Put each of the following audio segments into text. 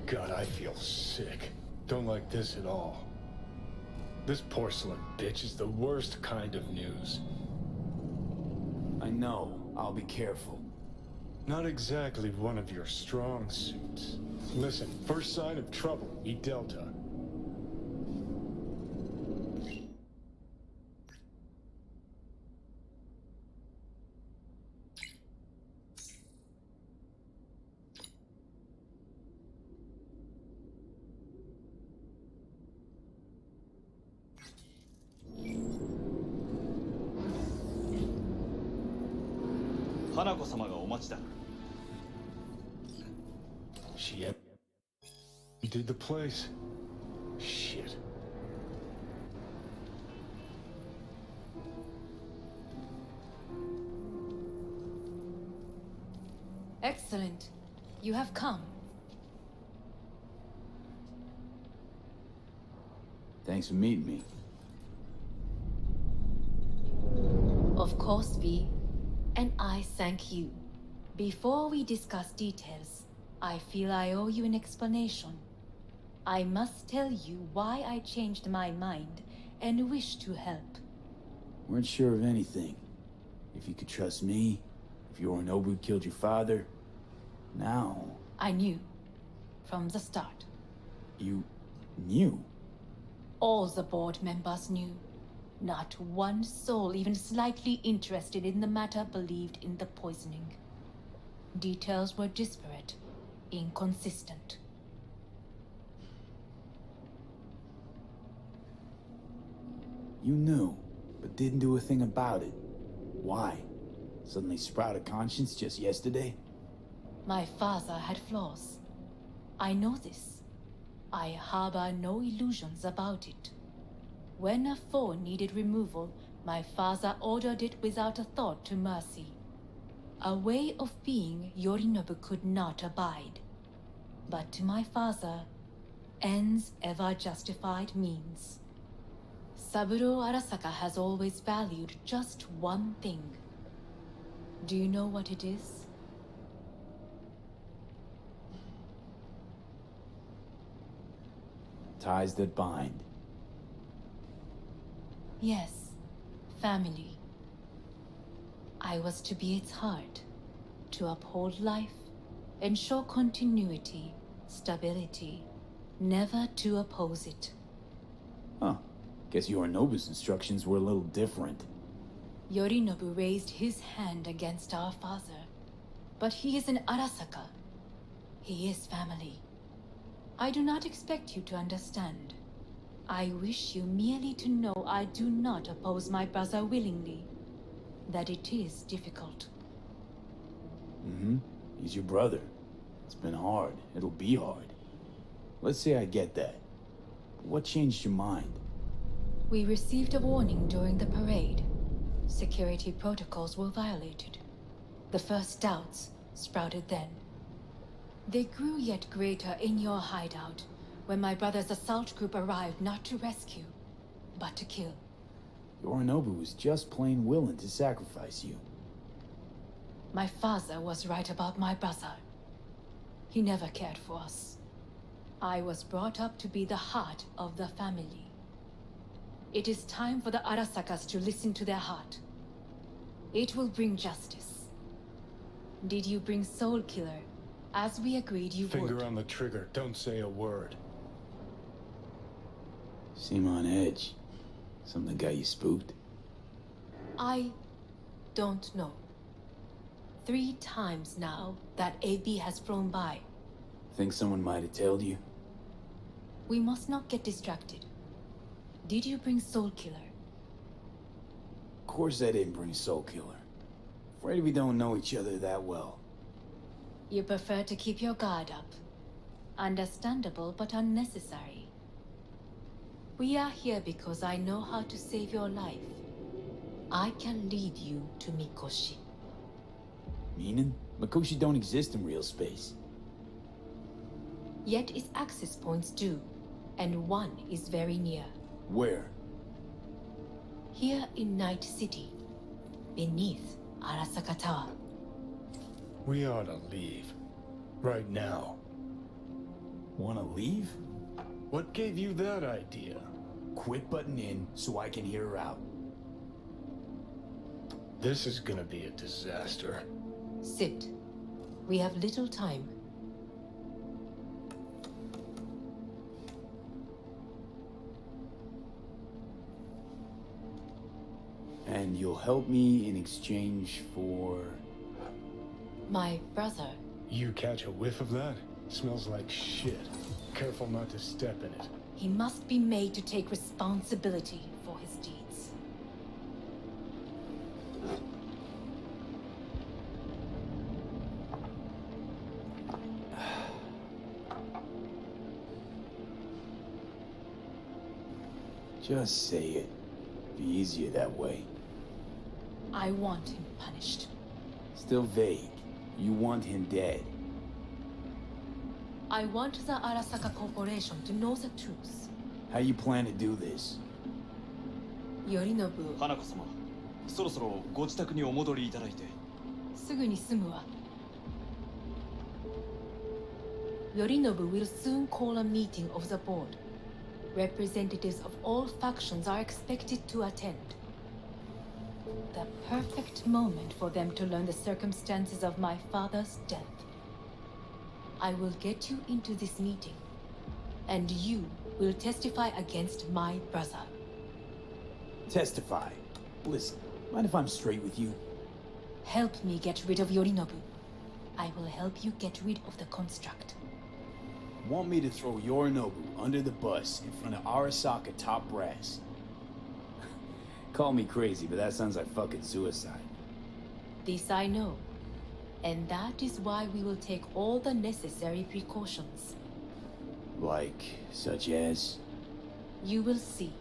God, I feel sick. Don't like this at all. This porcelain bitch is the worst kind of news. I know. I'll be careful. Not exactly one of your strong suits. Listen, first sign of trouble, eat Delta. She emptied the place. Shit. Excellent. You have come. Thanks for meeting me. Of course, V. And I thank you. Before we discuss details, I feel I owe you an explanation. I must tell you why I changed my mind and wish to help. Weren't sure of anything. If you could trust me, if Yorinobu killed your father. Now... I knew. From the start. You... knew? All the board members knew. Not one soul even slightly interested in the matter believed in the poisoning. Details were disparate, inconsistent. You knew, but didn't do a thing about it. Why? Suddenly sprout a conscience just yesterday? My father had flaws. I know this. I harbor no illusions about it. When a foe needed removal, my father ordered it without a thought to mercy. A way of being Yorinobu could not abide. But to my father, ends ever justified means. Saburo Arasaka has always valued just one thing. Do you know what it is? Ties that bind. Yes, family. I was to be its heart, to uphold life, ensure continuity, stability, never to oppose it. Huh. Guess Yorinobu's instructions were a little different. Yorinobu raised his hand against our father, but he is an Arasaka. He is family. I do not expect you to understand. I wish you merely to know I do not oppose my brother willingly. That it is difficult. Mm-hmm. He's your brother. It's been hard. It'll be hard. Let's say I get that. What changed your mind? We received a warning during the parade. Security protocols were violated. The first doubts sprouted then. They grew yet greater in your hideout when my brother's assault group arrived not to rescue, but to kill. Yorinobu was just plain willing to sacrifice you. My father was right about my brother. He never cared for us. I was brought up to be the heart of the family. It is time for the Arasakas to listen to their heart. It will bring justice. Did you bring Soul Killer, as we agreed you would? Finger on the trigger, don't say a word. Seem on edge. Something got you spooked? I don't know. 3 times now that AB has flown by. Think someone might have tailed you? We must not get distracted. Did you bring Soul Killer? Of course I didn't bring Soul Killer. Afraid we don't know each other that well. You prefer to keep your guard up. Understandable but unnecessary. We are here because I know how to save your life. I can lead you to Mikoshi. Meaning? Mikoshi don't exist in real space. Yet its access points do, and one is very near. Where? Here in Night City, beneath Arasaka Tower. We ought to leave. Right now. Wanna leave? What gave you that idea? Quit butting in so I can hear her out. This is gonna be a disaster. Sit. We have little time. And you'll help me in exchange for... My brother. You catch a whiff of that? Smells like shit. Careful not to step in it. He must be made to take responsibility for his deeds. Just say it. Be easier that way. I want him punished. Still vague. You want him dead. I want the Arasaka Corporation to know the truth. How you plan to do this? Yorinobu, 花子様、そろそろご自宅にお戻りいただいて。すぐに済むわ。Yorinobu will soon call a meeting of the board. Representatives of all factions are expected to attend. The perfect moment for them to learn the circumstances of my father's death. I will get you into this meeting, and you will testify against my brother. Testify. Listen, mind if I'm straight with you? Help me get rid of Yorinobu. I will help you get rid of the construct. Want me to throw Yorinobu under the bus in front of Arasaka top brass? Call me crazy, but that sounds like fucking suicide. This I know. And that is why we will take all the necessary precautions. Like, such as? You will see.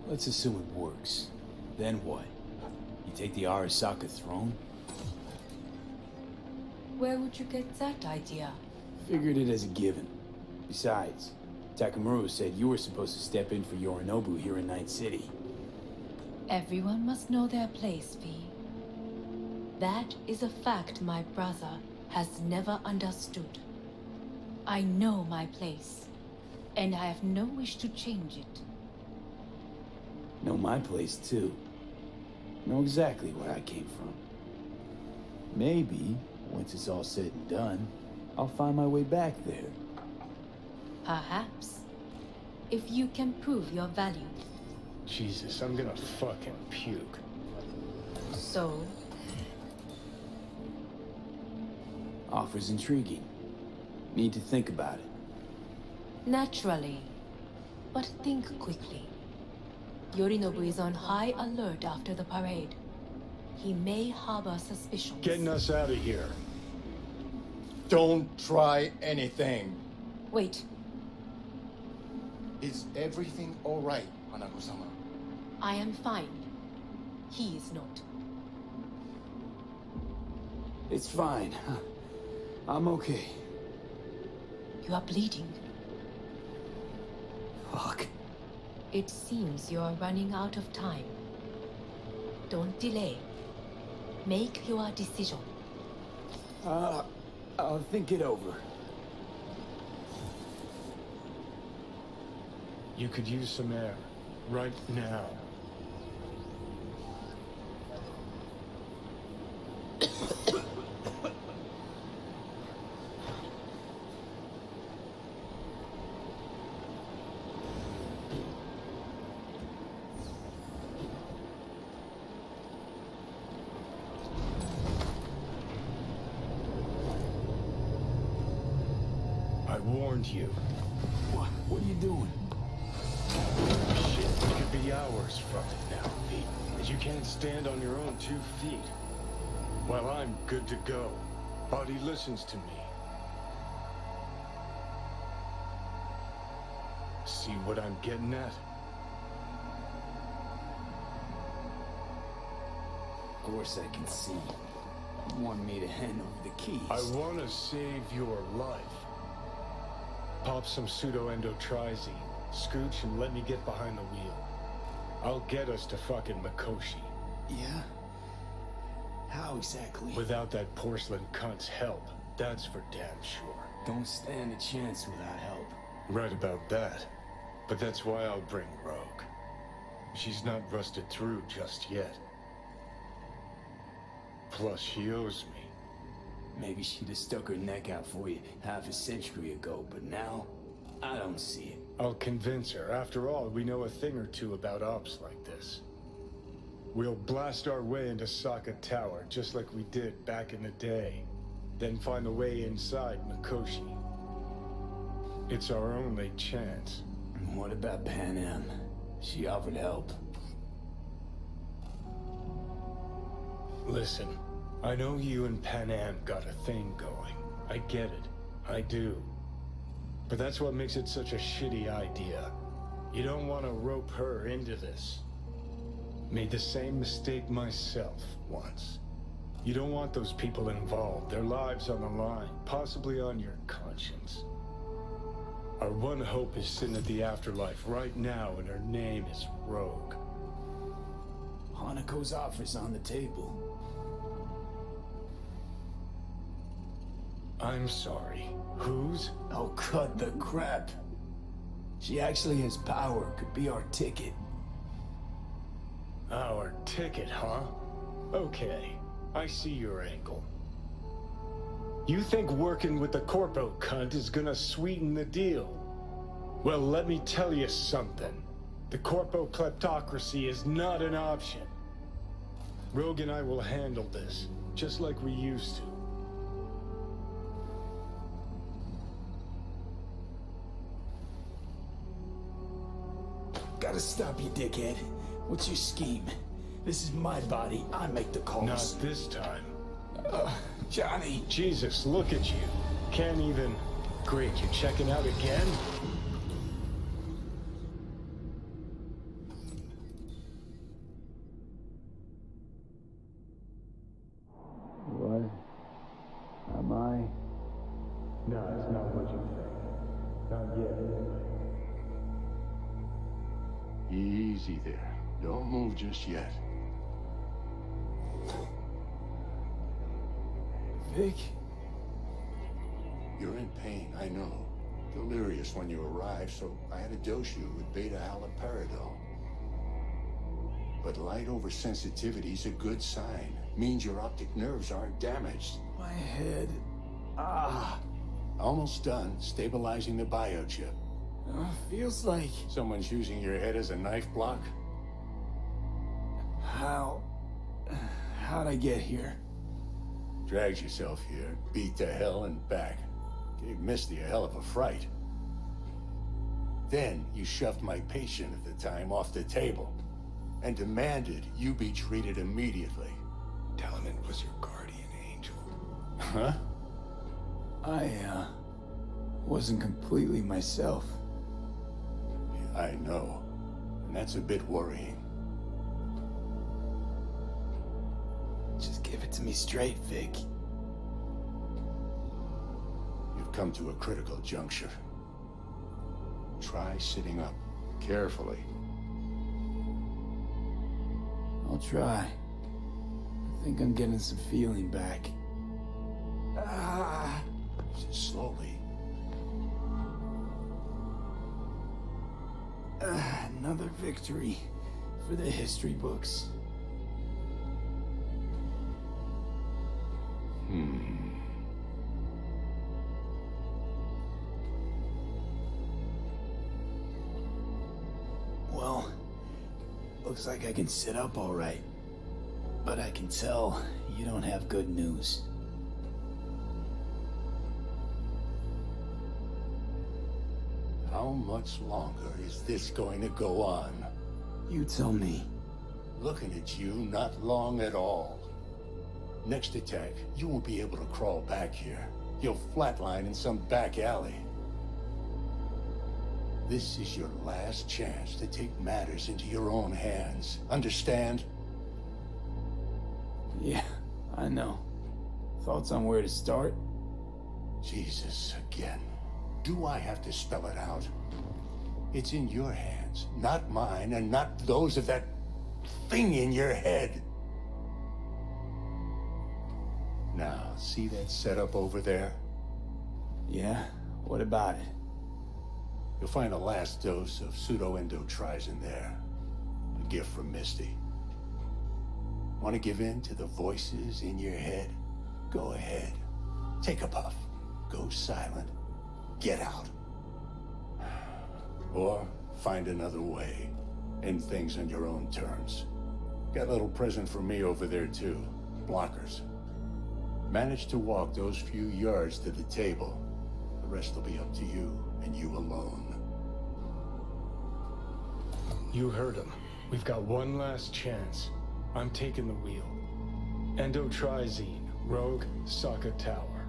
Let's assume it works. Then what? You take the Arasaka throne? Where would you get that idea? Figured it as a given. Besides, Takamura said you were supposed to step in for Yorinobu here in Night City. Everyone must know their place, V. That is a fact my brother has never understood. I know my place, and I have no wish to change it. Know my place, too. Know exactly where I came from. Maybe, once it's all said and done, I'll find my way back there. Perhaps. If you can prove your value. Jesus, I'm gonna fucking puke. So, Offer's intriguing. Need to think about it. naturally. But think quickly. Yorinobu is on high alert after the parade. He may harbor suspicions. Getting us out of here. Don't try anything. Wait, Is everything all right, Hanako-sama? I am fine. He is not. It's fine. I'm okay. You are bleeding. Fuck. It seems you are running out of time. Don't delay. Make your decision. I'll think it over. You could use some air. Right now. I warned you. What are you doing? Shit, it could be hours from it now, Pete. And you can't stand on your own 2 feet. Well, I'm good to go. Body listens to me. See what I'm getting at? Of course I can see. You want me to hand over the keys. I want to save your life. Pop some pseudo-endotrizine, scooch, and let me get behind the wheel. I'll get us to fucking Mikoshi. Yeah? How exactly? Without that porcelain cunt's help, that's for damn sure. Don't stand a chance without help. Right about that. But that's why I'll bring Rogue. She's not rusted through just yet. Plus, she owes me. Maybe she'd have stuck her neck out for you half a century ago, but now, I don't see it. I'll convince her. After all, we know a thing or two about ops like this. We'll blast our way into Sokka Tower, just like we did back in the day. Then find a way inside Mikoshi. It's our only chance. And what about Pan Am? She offered help. Listen, I know you and Pan Am got a thing going. I get it. I do. But that's what makes it such a shitty idea. You don't want to rope her into this. Made the same mistake myself once. You don't want those people involved, their lives on the line, possibly on your conscience. Our one hope is sitting at the afterlife right now, and her name is Rogue. Hanako's offer's on the table. I'm sorry. Whose? Oh, cut the crap. She actually has power, could be our ticket. Our ticket, huh? Okay, I see your angle. You think working with the Corpo cunt is gonna sweeten the deal? Well, let me tell you something. The Corpo kleptocracy is not an option. Rogue and I will handle this, just like we used to. Gotta stop you, dickhead. What's your scheme? This is my body. I make the calls. Not this time. Johnny. Jesus, look at you. Can't even... Great, you checking out again? What? Am I? No, it's not what you think. Not yet. Easy there. Don't move just yet. Vic? You're in pain, I know. Delirious when you arrived, so I had to dose you with beta-haloperidol. But light oversensitivity's a good sign. Means your optic nerves aren't damaged. My head. Ah. Almost done stabilizing the biochip. Feels like... Someone's using your head as a knife block? How'd I get here? Dragged yourself here, beat to hell and back. Gave Misty a hell of a fright. Then you shoved my patient at the time off the table and demanded you be treated immediately. Tell him it was your guardian angel. Huh? I, wasn't completely myself. I know. And that's a bit worrying. Just give it to me straight, Vic. You've come to a critical juncture. Try sitting up, carefully. I'll try. I think I'm getting some feeling back. Just slowly. Another victory for the history books. Well, looks like I can sit up all right. But I can tell you don't have good news. How much longer is this going to go on? You tell me. Looking at you, not long at all. Next attack, you won't be able to crawl back here. You'll flatline in some back alley. This is your last chance to take matters into your own hands. Understand? Yeah, I know. Thoughts on where to start? Jesus, again. Do I have to spell it out? It's in your hands, not mine, and not those of that thing in your head. Now, see that setup over there? Yeah? What about it? You'll find a last dose of pseudo-endotrizin there. A gift from Misty. Want to give in to the voices in your head? Go ahead. Take a puff. Go silent. Get out. Or find another way. End things on your own terms. Got a little present for me over there too. Blockers. Manage to walk those few yards to the table. The rest will be up to you, and you alone. You heard him. We've got one last chance. I'm taking the wheel. Endotrizine, Rogue, Sokka Tower.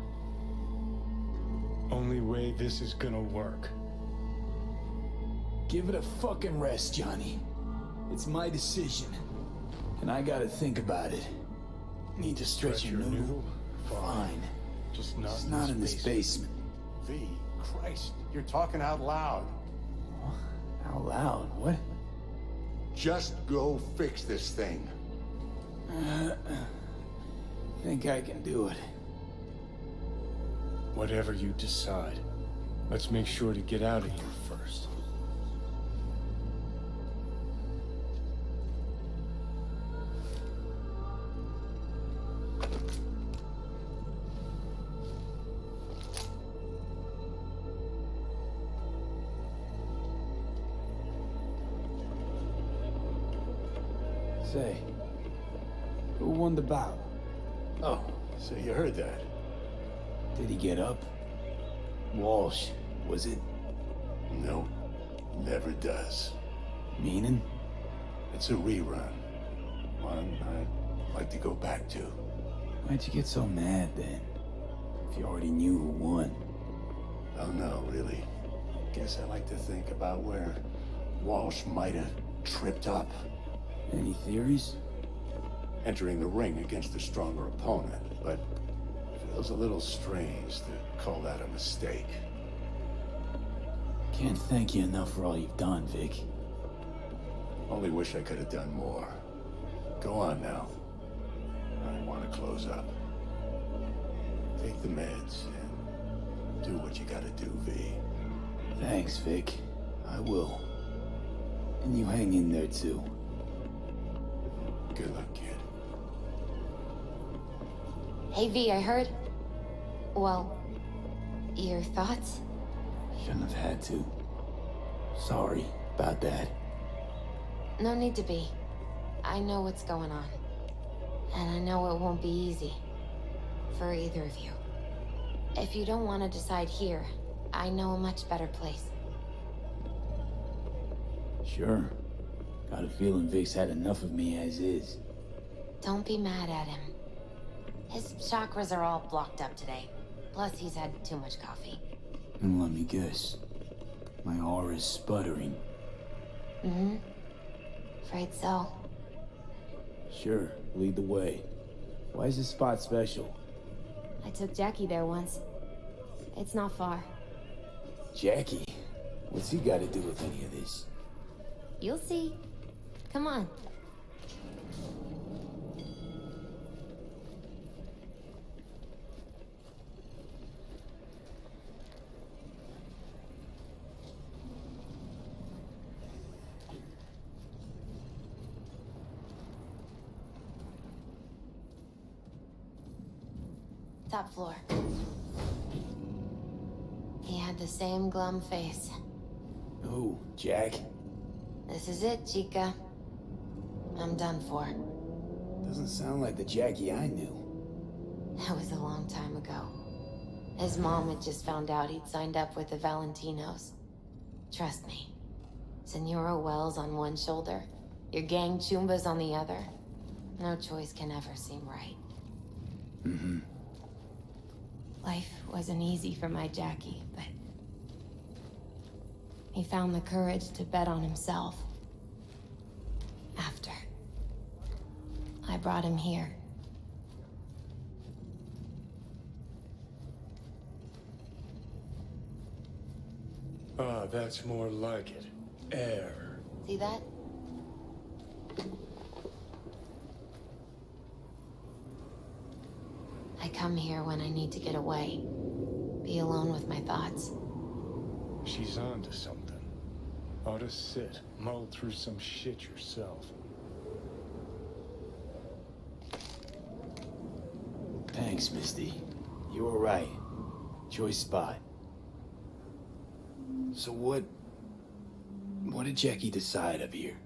Only way this is gonna work. Give it a fucking rest, Johnny. It's my decision. And I gotta think about it. Need to stretch your noodle? Fine. Just It's not in this basement. V, Christ, you're talking out loud. Out loud, what? Just go fix this thing. Think I can do it. Whatever you decide. Let's make sure to get out of here first. Say, who won the bout? Oh, so you heard that. Did he get up? Walsh, was it? No, never does. Meaning? It's a rerun. One I'd like to go back to. Why'd you get so mad then? If you already knew who won. Oh no, really. Guess I like to think about where Walsh might have tripped up. Any theories? Entering the ring against a stronger opponent, but feels a little strange to call that a mistake. Can't thank you enough for all you've done, Vic. Only wish I could have done more. Go on now. I want to close up. Take the meds and do what you gotta do, V. Thanks, Vic. I will. And you hang in there, too. Good luck, kid. Hey V, I heard... Well, your thoughts? Shouldn't have had to. Sorry about that. No need to be. I know what's going on. And I know it won't be easy. For either of you. If you don't want to decide here, I know a much better place. Sure. Got a feeling Vic's had enough of me as is. Don't be mad at him. His chakras are all blocked up today. Plus, he's had too much coffee. And let me guess. My aura's sputtering. Mm-hmm. Afraid so. Sure, lead the way. Why is this spot special? I took Jackie there once. It's not far. Jackie? What's he got to do with any of this? You'll see. Come on. Top floor. He had the same glum face. Who, Jack? This is it, Chica. I'm done for. Doesn't sound like the Jackie I knew. That was a long time ago. His mom had just found out he'd signed up with the Valentinos. Trust me. Senora Wells on one shoulder, your gang Chumbas on the other. No choice can ever seem right. Mm-hmm. Life wasn't easy for my Jackie, but... he found the courage to bet on himself. After. I brought him here. Ah, that's more like it. Air. See that? I come here when I need to get away. Be alone with my thoughts. She's onto something. Ought to sit, mull through some shit yourself. Thanks, Misty. You were right. Choice spot. So what did Jackie decide up here?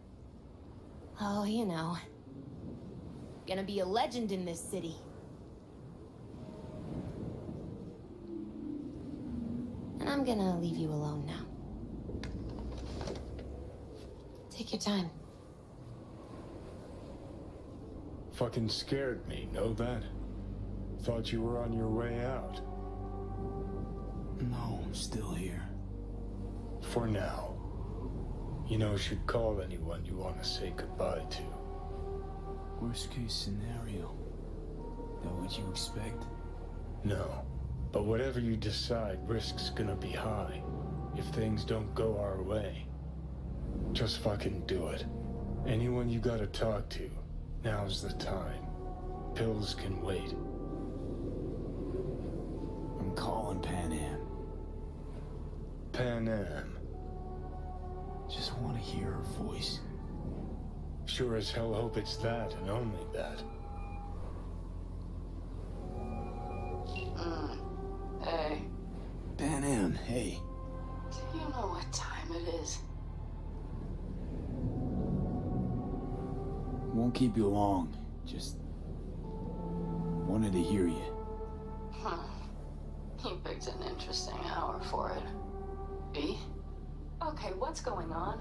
Oh, you know. Gonna be a legend in this city. And I'm gonna leave you alone now. Take your time. Fucking scared me, know that? Thought you were on your way out. No, I'm still here. For now. You know, should call anyone you want to say goodbye to. Worst case scenario. That what you expect? No. But whatever you decide, risk's gonna be high. If things don't go our way. Just fucking do it. Anyone you gotta talk to, now's the time. Pills can wait. I'm calling Pan Am. Pan Am. Just want to hear her voice. Sure as hell hope it's that and only that. Hey, Pan Am, hey. do you know what time it is? Won't keep you long. Just wanted to hear you. You picked an interesting hour for it. B? Okay, what's going on?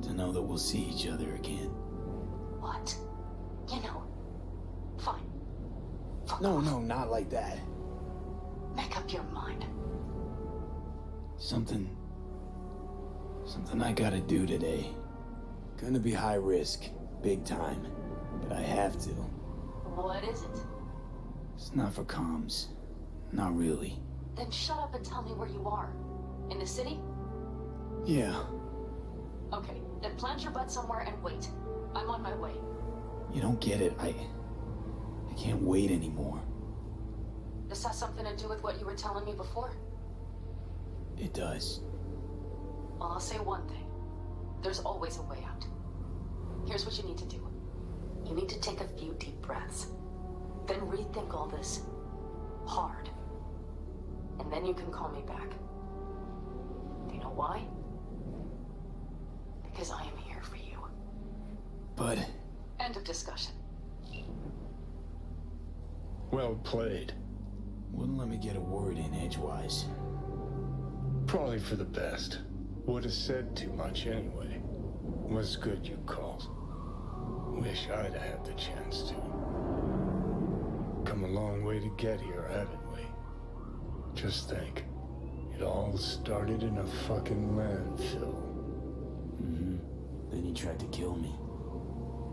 To know that we'll see each other again. What? You know. Fine. Fuck No, off. no, not like that. Make up your mind. Something I gotta do today. Gonna be high risk, big time, but I have to. What is it? It's not for comms. Not really. Then shut up and tell me where you are. In the city? Yeah, Okay, then plant your butt somewhere and wait. I'm on my way. you don't get it. I can't wait anymore. This has something to do with what you were telling me before? It does. Well, I'll say one thing. There's always a way out. Here's what you need to do. You need to take a few deep breaths. Then rethink all this. Hard. And then you can call me back. Do you know why? Because I am here for you. But End of discussion. Well played. wouldn't let me get a word in edgewise. Probably for the best. Would have said too much anyway. Was good you called. Wish I'd have had the chance to. Come a long way to get here, haven't we? Just think. It all started in a fucking landfill. Mm-hmm. Then he tried to kill me.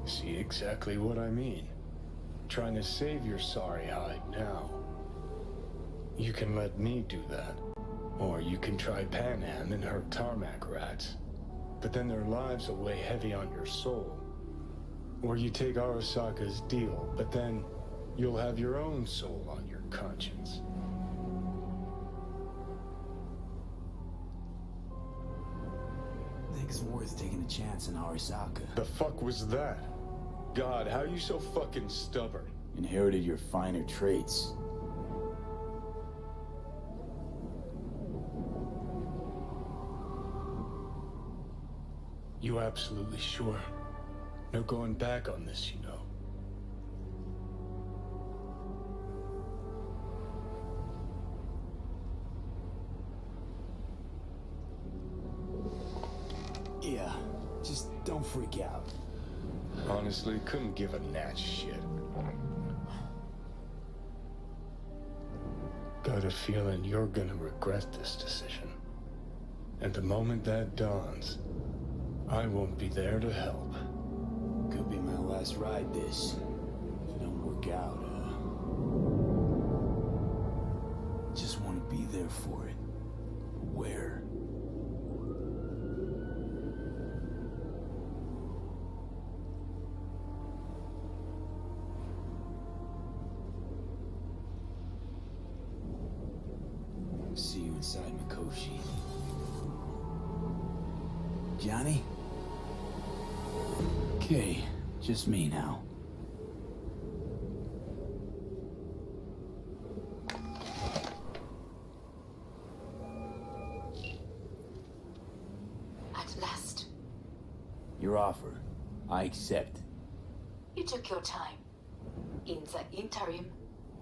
See exactly what I mean. Trying to save your sorry hide now. You can let me do that. Or you can try Pan Am and her tarmac rats. But then their lives will weigh heavy on your soul. Or you take Arasaka's deal, but then you'll have your own soul on your conscience. I think it's worth taking a chance in Arasaka. The fuck was that? God, how you so fucking stubborn? Inherited your finer traits. You absolutely sure? No going back on this, you know. Yeah, just don't freak out. Honestly, couldn't give a gnat's shit. Got a feeling you're gonna regret this decision. And the moment that dawns, I won't be there to help. Could be my last ride this. If it don't work out, just want to be there for it. Where? Koshi. Johnny? Okay, just me now. At last. Your offer. I accept. You took your time. In the interim,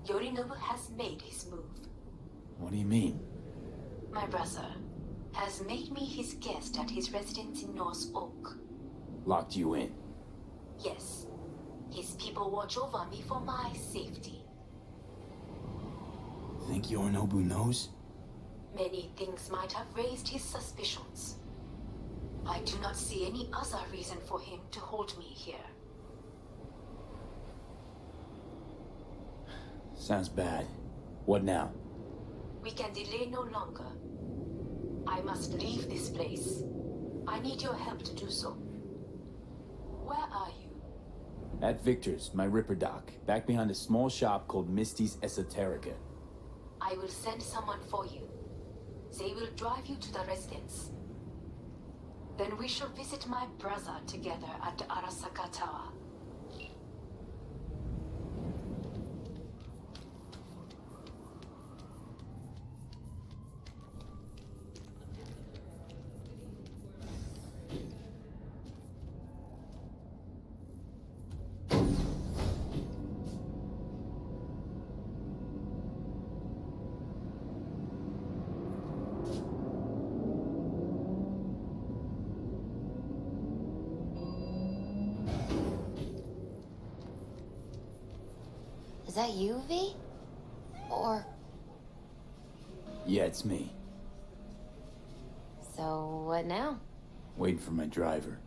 Yorinobu has made his move. What do you mean? My brother has made me his guest at his residence in North Oak. Locked you in. Yes. His people watch over me for my safety. Think Yorinobu knows? Many things might have raised his suspicions. I do not see any other reason for him to hold me here. Sounds bad. What now? We can delay no longer. I must leave this place. I need your help to do so. Where are you? At Victor's, my Ripper Dock, back behind a small shop called Misty's Esoterica. I will send someone for you. They will drive you to the residence. Then we shall visit my brother together at the Arasaka Tower. Is that you, V? Or... Yeah, it's me. So, what now? Waiting for my driver.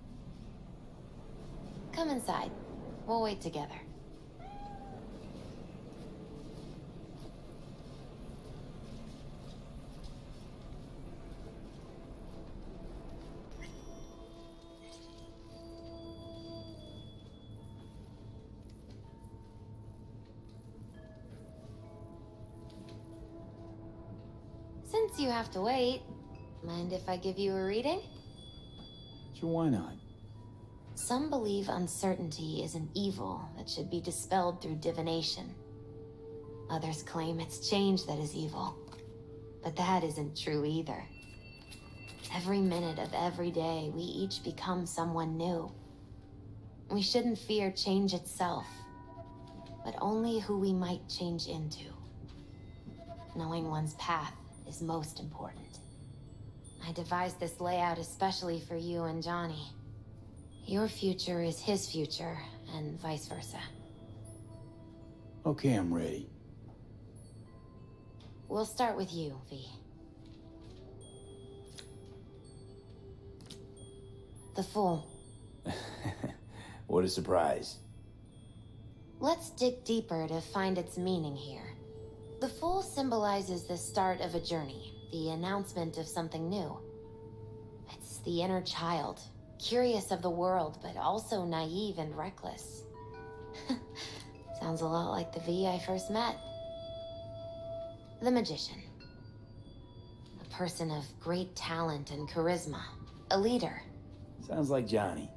Come inside. We'll wait together. Since you have to wait, mind if I give you a reading? Sure, why not? Some believe uncertainty is an evil that should be dispelled through divination. Others claim it's change that is evil. But that isn't true either. Every minute of every day, we each become someone new. We shouldn't fear change itself, but only who we might change into. Knowing one's path is most important. I devised this layout especially for you and Johnny. Your future is his future, and vice versa. Okay, I'm ready. We'll start with you, V. The Fool. What a surprise. Let's dig deeper to find its meaning here. The Fool symbolizes the start of a journey, the announcement of something new. It's the inner child, curious of the world, but also naive and reckless. Sounds a lot like the V I first met. The Magician. A person of great talent and charisma. A leader. Sounds like Johnny.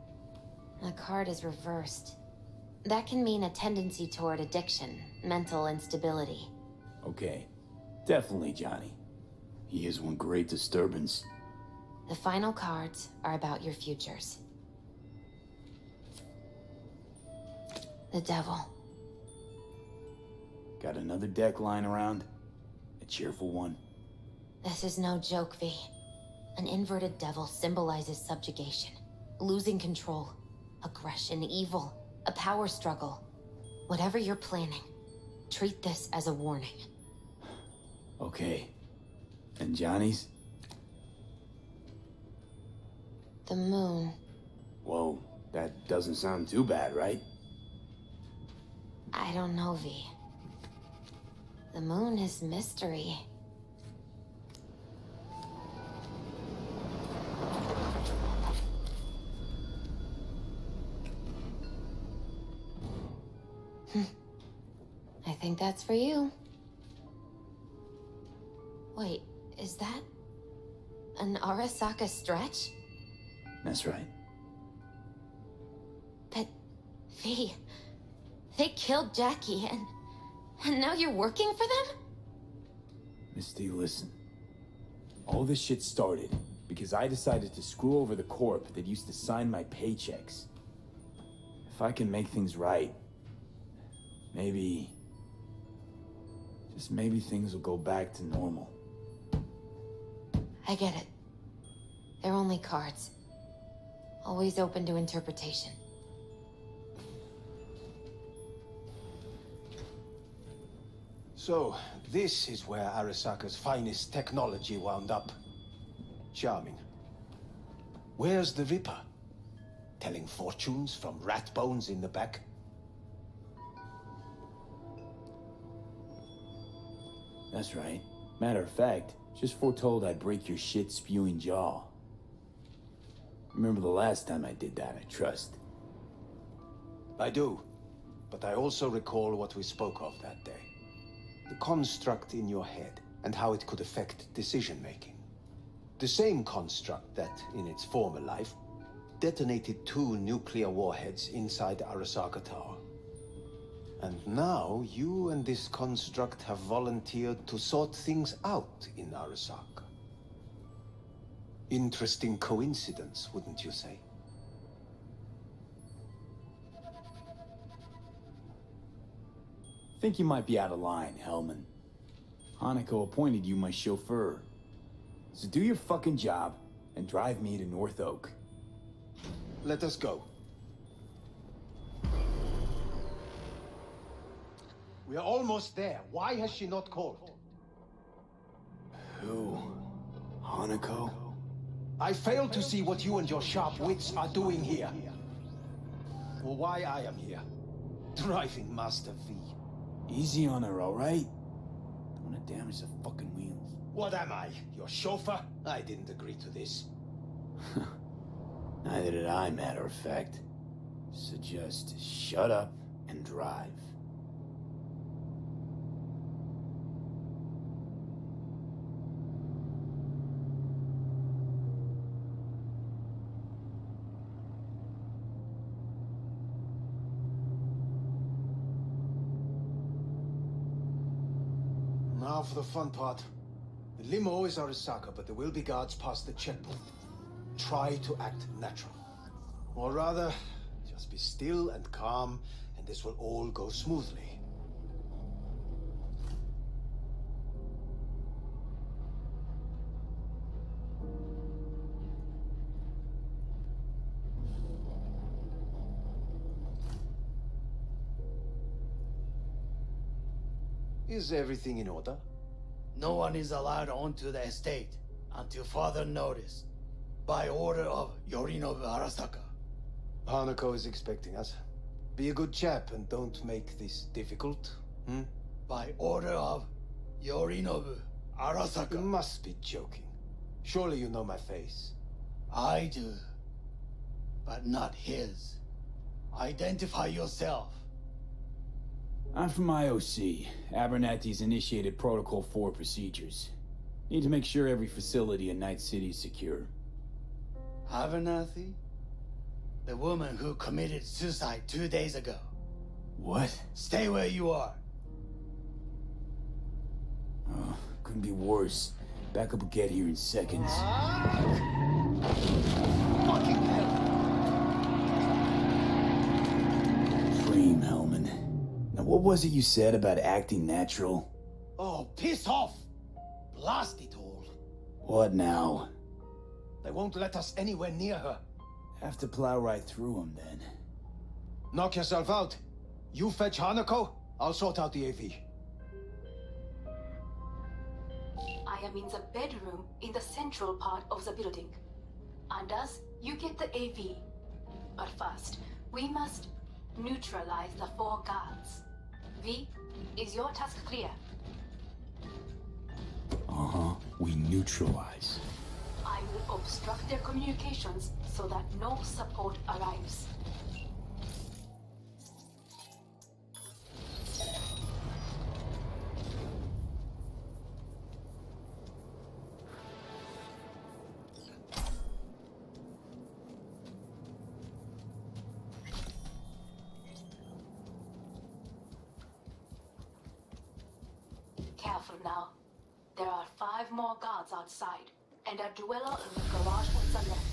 The card is reversed. That can mean a tendency toward addiction, mental instability. Okay, definitely Johnny. He is one great disturbance. The final cards are about your futures. The Devil. Got another deck lying around? A cheerful one? This is no joke, V. An inverted devil symbolizes subjugation, losing control, aggression, evil, a power struggle. Whatever you're planning, treat this as a warning. Okay. And Johnny's? The Moon. Whoa, that doesn't sound too bad, right? I don't know, V. The Moon is mystery. I think that's for you. Wait, is that An Arasaka stretch? That's right. But they killed Jackie and now you're working for them? Misty, listen. All this shit started because I decided to screw over the corp that used to sign my paychecks. If I can make things right, maybe... just maybe things will go back to normal. I get it. They're only cards. Always open to interpretation. So, this is where Arasaka's finest technology wound up. Charming. Where's the Ripper? Telling fortunes from rat bones in the back? That's right. Matter of fact, just foretold I'd break your shit-spewing jaw. Remember the last time I did that, I trust. I do. But I also recall what we spoke of that day. The construct in your head, and how it could affect decision-making. The same construct that, in its former life, detonated 2 nuclear warheads inside Arasaka Tower. And now, you and this construct have volunteered to sort things out in Arasaka. Interesting coincidence, wouldn't you say? Think you might be out of line, Hellman. Hanako appointed you my chauffeur. So do your fucking job and drive me to North Oak. Let us go. We are almost there. Why has she not called? Who? Hanako? I fail to see what you and your sharp wits are doing here. Or why I am here. Driving Master V. Easy on her, all right? Don't want to damage the fucking wheels. What am I? Your chauffeur? I didn't agree to this. Neither did I, matter of fact. So just shut up and drive. Now for the fun part. The limo is Arasaka, but there will be guards past the checkpoint. Try to act natural. Or rather, just be still and calm, and this will all go smoothly. Is everything in order? No one is allowed onto the estate until further notice, by order of Yorinobu Arasaka. Hanako is expecting us. Be a good chap and don't make this difficult, hmm? By order of Yorinobu You Arasaka. must be joking. Surely you know my face. I do, but not his. Identify yourself. I'm from IOC. Abernathy's initiated Protocol 4 procedures. Need to make sure every facility in Night City is secure. Abernathy? The woman who committed suicide 2 days ago. What? Stay where you are. Oh, couldn't be worse. Backup will get here in seconds. Fucking hell. Dream, Hellman. Now, what was it you said about acting natural? Oh, piss off! Blast it all. What now? They won't let us anywhere near her. Have to plow right through them, then. Knock yourself out. You fetch Hanako, I'll sort out the AV. I am in the bedroom in the central part of the building. Anders, you get the AV. But first, we must neutralize the 4 guards. V, is your task clear? Uh-huh. We neutralize. I will obstruct their communications so that no support arrives. Careful now. There are 5 more guards outside, and a dueler in the garage on the left.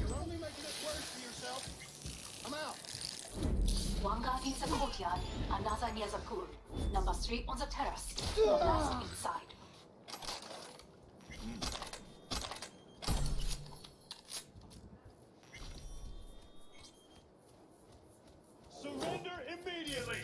You're only making it worse for yourself. I'm out. One guard in the courtyard, another near the pool. Number 3 on the terrace, the last inside. Surrender immediately!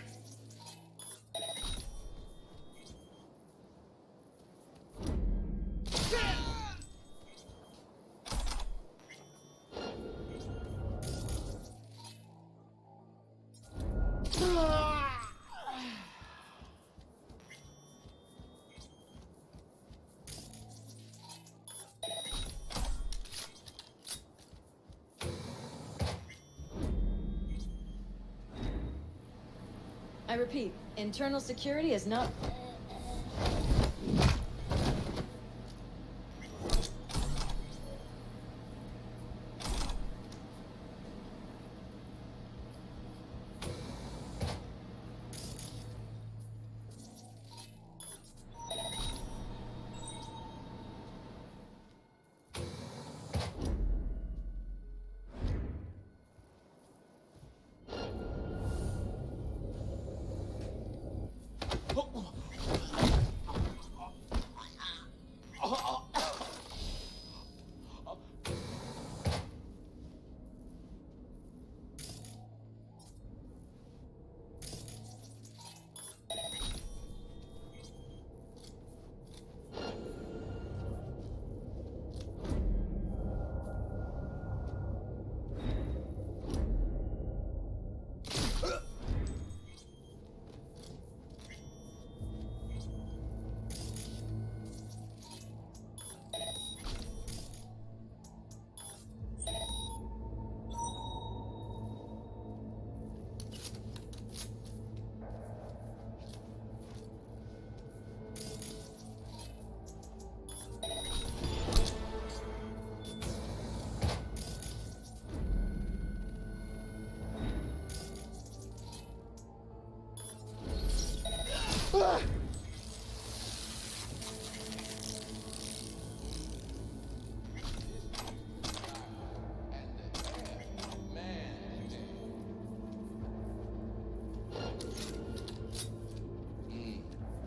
I repeat, internal security is not...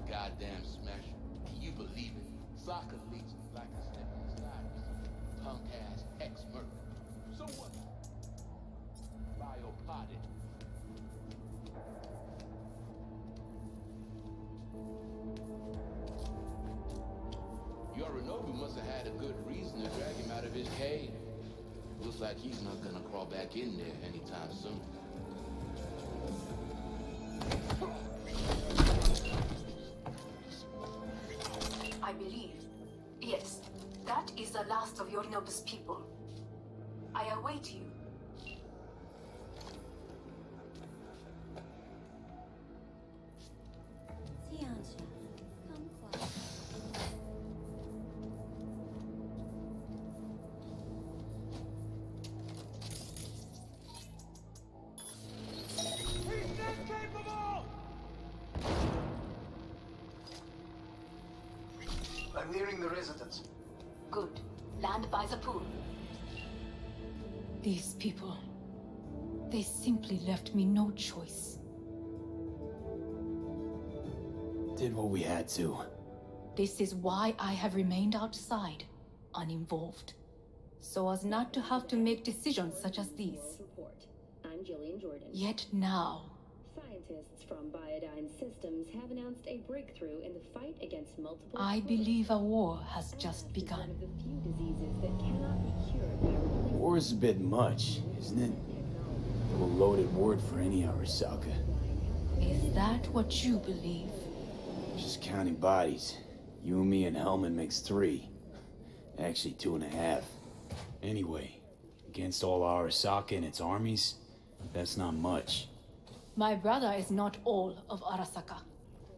Goddamn smasher. Can you believe it? Soccer leads me like a slip in the slide. Punk ass ex-merc. So what? Biopotted. Yorinobu must have had a good reason to drag him out of his cave. Looks like he's not gonna crawl back in there anytime soon. I believe. Yes, that is the last of Yorinobu's people. I await you. I'm nearing the residence. Good. Land by the pool. These people, they simply left me no choice. Did what we had to. This is why I have remained outside, uninvolved. So as not to have to make decisions such as these. Report. I'm Jillian Jordan. Yet now, Scientists from Biodyne Systems have announced a breakthrough in the fight against multiple... I believe a war has just One begun. of the few diseases that cannot be cured by replacing War is a bit much, isn't it? A loaded word for any Arasaka. Is that what you believe? Just counting bodies. You and me and Hellman makes 3. Actually 2.5. Anyway, against all Arasaka and its armies, that's not much. My brother is not all of Arasaka.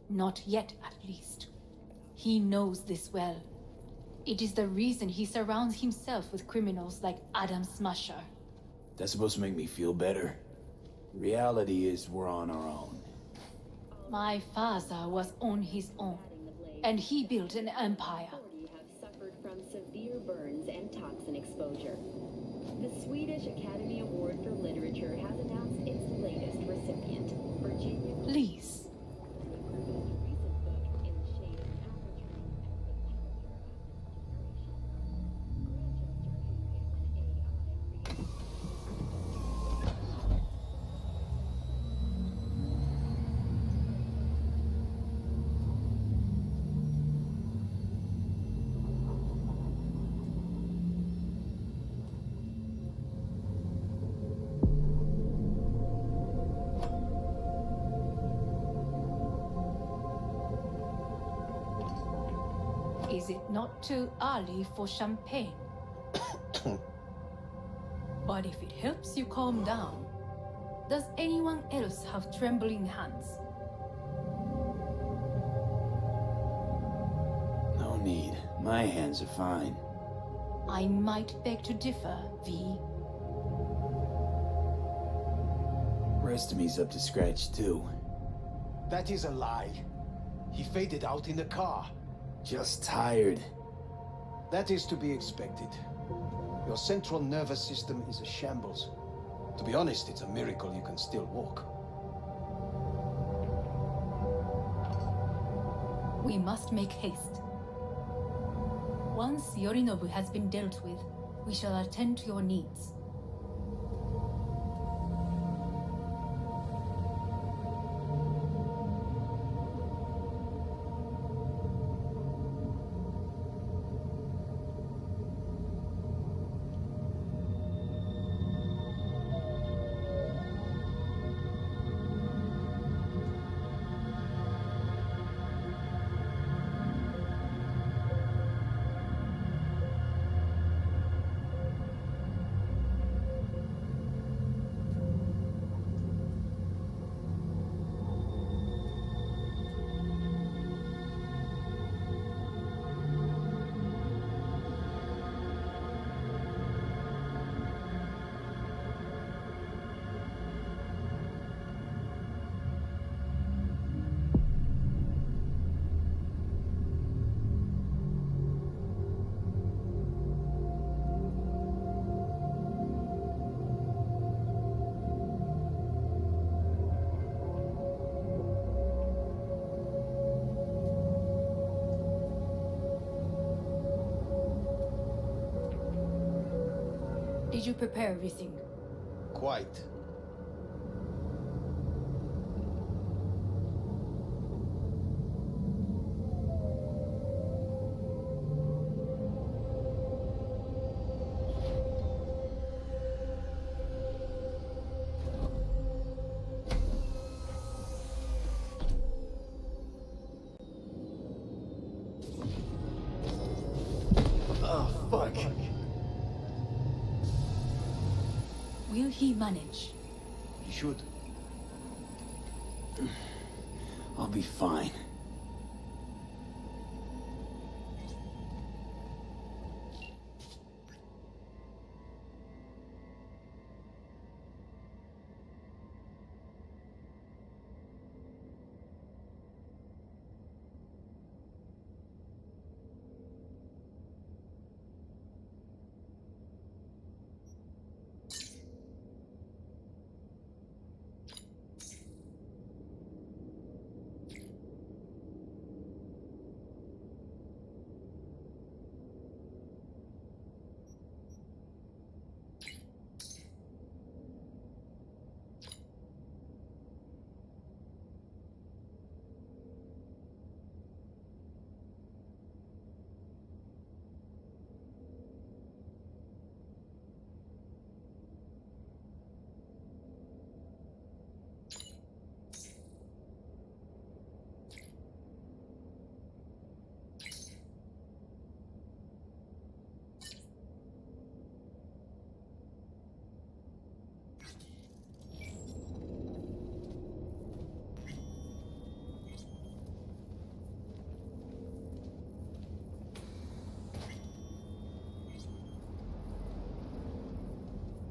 Not yet, at least. He knows this well. It is the reason he surrounds himself with criminals like Adam Smasher. That's supposed to make me feel better. Reality is we're on our own. My father was on his own, and he built an empire. 40 have suffered from severe burns and toxin exposure. The Swedish Academy Award for Literature has announced its latest recipient, Virginia. Please. Is it not too early for champagne? But if it helps you calm down, does anyone else have trembling hands? No need. My hands are fine. I might beg to differ, V. Rest of me's up to scratch too. That is a lie. He faded out in the car. Just tired. That is to be expected. Your central nervous system is a shambles. To be honest, it's a miracle you can still walk. We must make haste. Once Yorinobu has been dealt with, we shall attend to your needs. Did you prepare everything? Quite. Oh, fuck. Will he manage? He should. I'll be fine.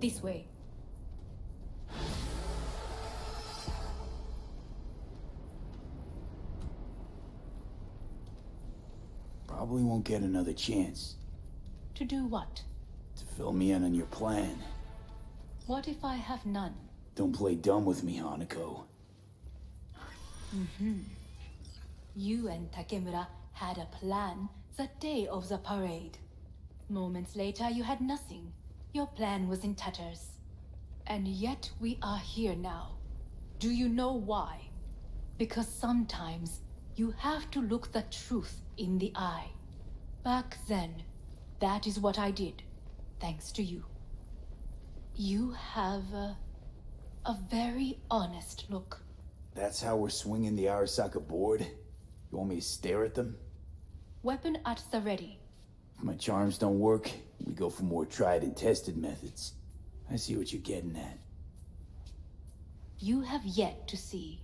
This way. Probably won't get another chance. To do what? To fill me in on your plan. What if I have none? Don't play dumb with me, Hanako. You and Takemura had a plan the day of the parade. Moments later, you had nothing. Your plan was in tatters. And yet we are here now. Do you know why? Because sometimes you have to look the truth in the eye. Back then, that is what I did, thanks to you. You have a very honest look. That's how we're swinging the Arasaka board? You want me to stare at them? Weapon at the ready. If my charms don't work, we go for more tried and tested methods. I see what you're getting at. You have yet to see,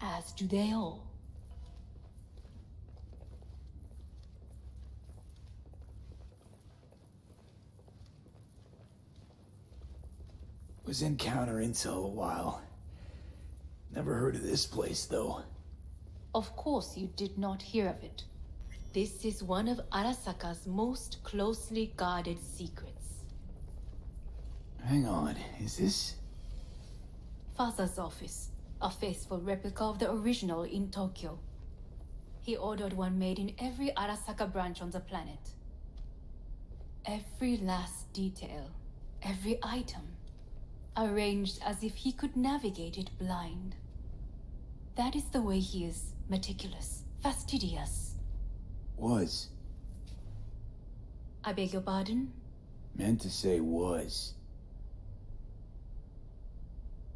as do they all. Was in counter intel a while. Never heard of this place, though. Of course you did not hear of it. This is one of Arasaka's most closely guarded secrets. Hang on, is this... Father's office, a faithful replica of the original in Tokyo. He ordered one made in every Arasaka branch on the planet. Every last detail, every item, arranged as if he could navigate it blind. That is the way he is, meticulous, fastidious. Was. I beg your pardon? Meant to say was.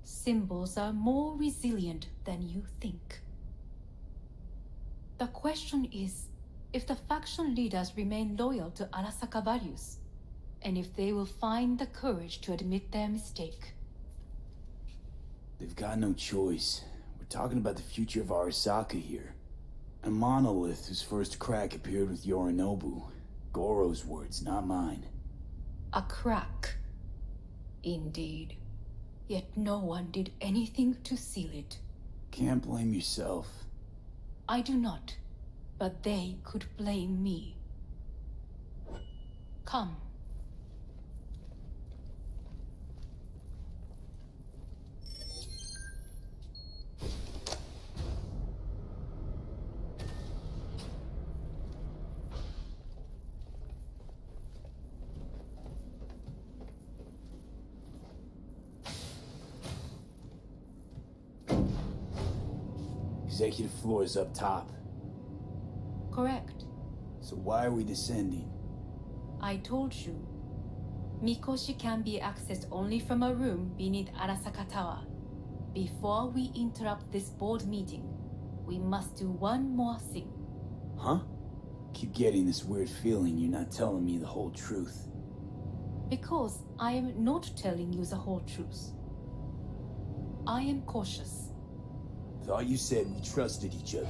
Symbols are more resilient than you think. The question is, if the faction leaders remain loyal to Arasaka values, and if they will find the courage to admit their mistake. They've got no choice. We're talking about the future of Arasaka here. A monolith whose first crack appeared with Yorinobu. Goro's words, not mine. A crack. Indeed. Yet no one did anything to seal it. Can't blame yourself. I do not, but they could blame me. Come. Executive floor is up top. Correct. So why are we descending? I told you. Mikoshi can be accessed only from a room beneath Arasaka Tower. Before we interrupt this board meeting, we must do one more thing. Huh? Keep getting this weird feeling you're not telling me the whole truth. Because I am not telling you the whole truth. I am cautious. Thought you said we trusted each other.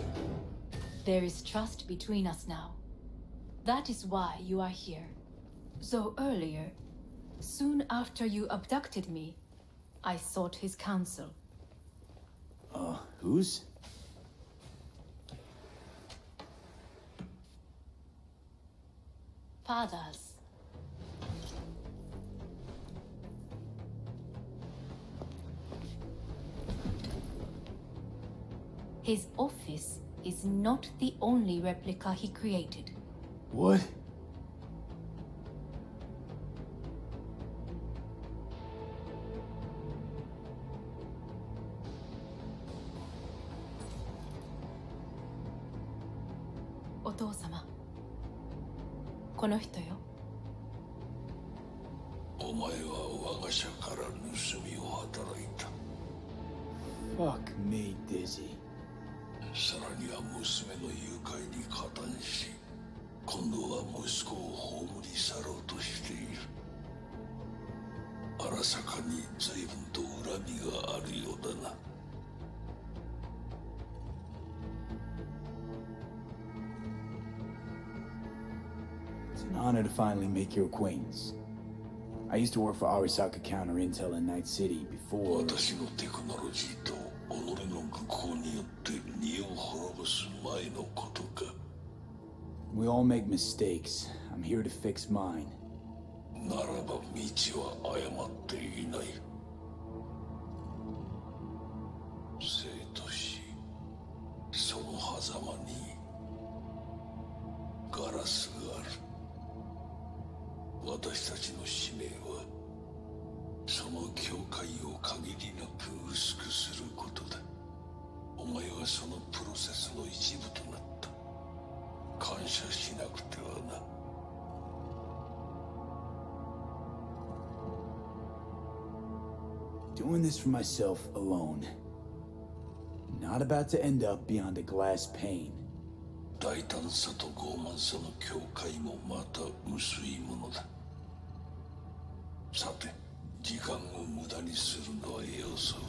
There is trust between us now. That is why you are here. So earlier, soon after you abducted me, I sought his counsel. Whose? Father's. His office is not the only replica he created. What? Otou-sama. この人よ。お前は我が社から盗みを働いた。 Fuck me, Dizzy. さらには娘の誘拐に加担し、今度は息子を葬り去ろうとしている。荒坂に随分と恨みがあるようだな。It's an honor to finally make your acquaintance. I used to work for Arasaka Counter Intel in Night City before... 私のテクノロジーと己の愚行によって身を滅ぼす前のことか。 We all make mistakes. I'm here to fix mine. ならば道は誤っていない。生と死、その狭間にガラスがある。私たちの使命はその境界を限りなく薄くすることだ。お前はそのプロセスの一部となった。感謝しなくてはな。Doing this for myself alone. Not about to end up beyond a glass pane. 大胆さと傲慢さの境界もまた薄いものだ。さて、時間を無駄にするのはよそう。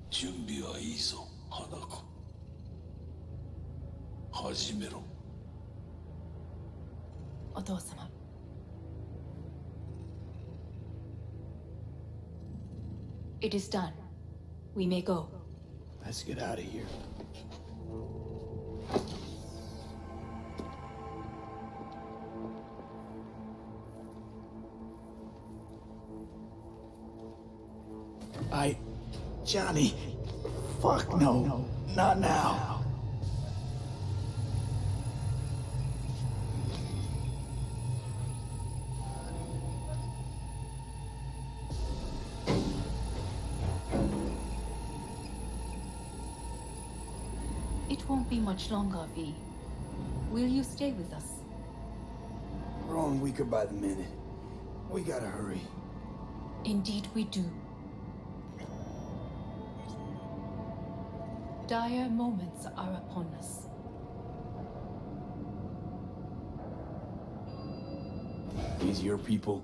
準備はいいぞ、花子。始めろ。お父様。It is done. We may go. Let's get out of here. Johnny. Fuck no. Not now. It won't be much longer, V. Will you stay with us? Growing weaker by the minute. We gotta hurry. Indeed we do. Dire moments are upon us. These your people?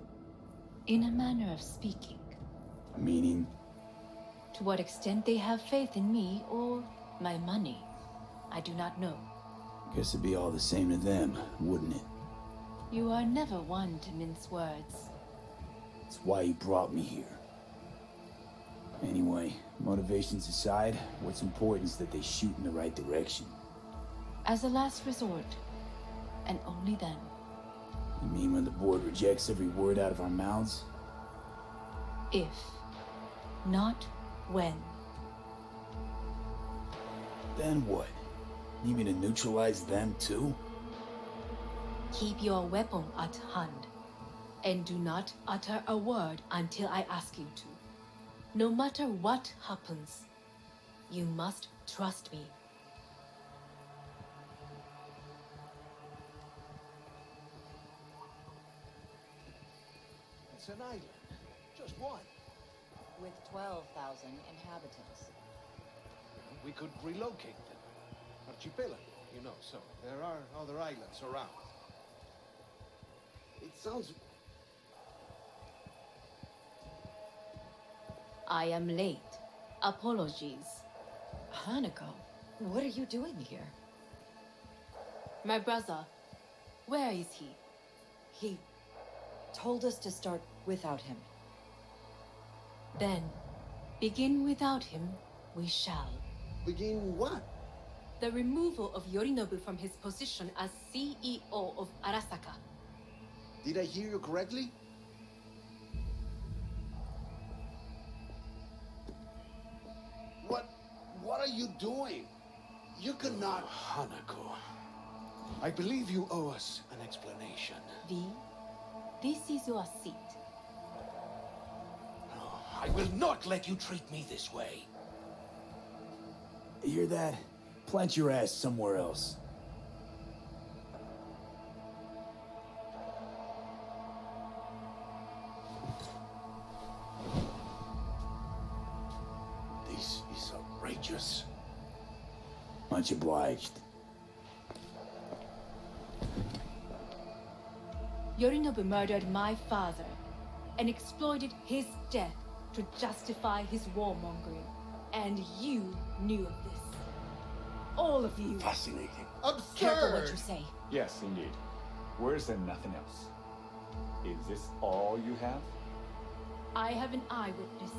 In a manner of speaking. Meaning? To what extent they have faith in me or my money, I do not know. Guess it'd be all the same to them, wouldn't it? You are never one to mince words. That's why you brought me here. Anyway, motivations aside, what's important is that they shoot in the right direction. As a last resort, and only then. You mean when the board rejects every word out of our mouths? If, not when. Then what? Need me to neutralize them too? Keep your weapon at hand, and do not utter a word until I ask you to. No matter what happens, you must trust me. It's an island. Just one. With 12,000 inhabitants. We could relocate them. Archipelago, you know, so there are other islands around. It sounds... I am late. Apologies. Hanako, what are you doing here? My brother, where is he? He told us to start without him. Then, begin without him, we shall. Begin what? The removal of Yorinobu from his position as CEO of Arasaka. Did I hear you correctly? What are you doing? You cannot... Hanako, I believe you owe us an explanation. V, this is your seat. No, I will not let you treat me this way. You hear that? Plant your ass somewhere else. This is outrageous. Much obliged. Yorinobu murdered my father and exploited his death to justify his warmongering. And you knew of this. All of you. Fascinating. Careful what Absurd! you say. Yes, indeed. Where's there nothing else? Is this all you have? I have an eyewitness.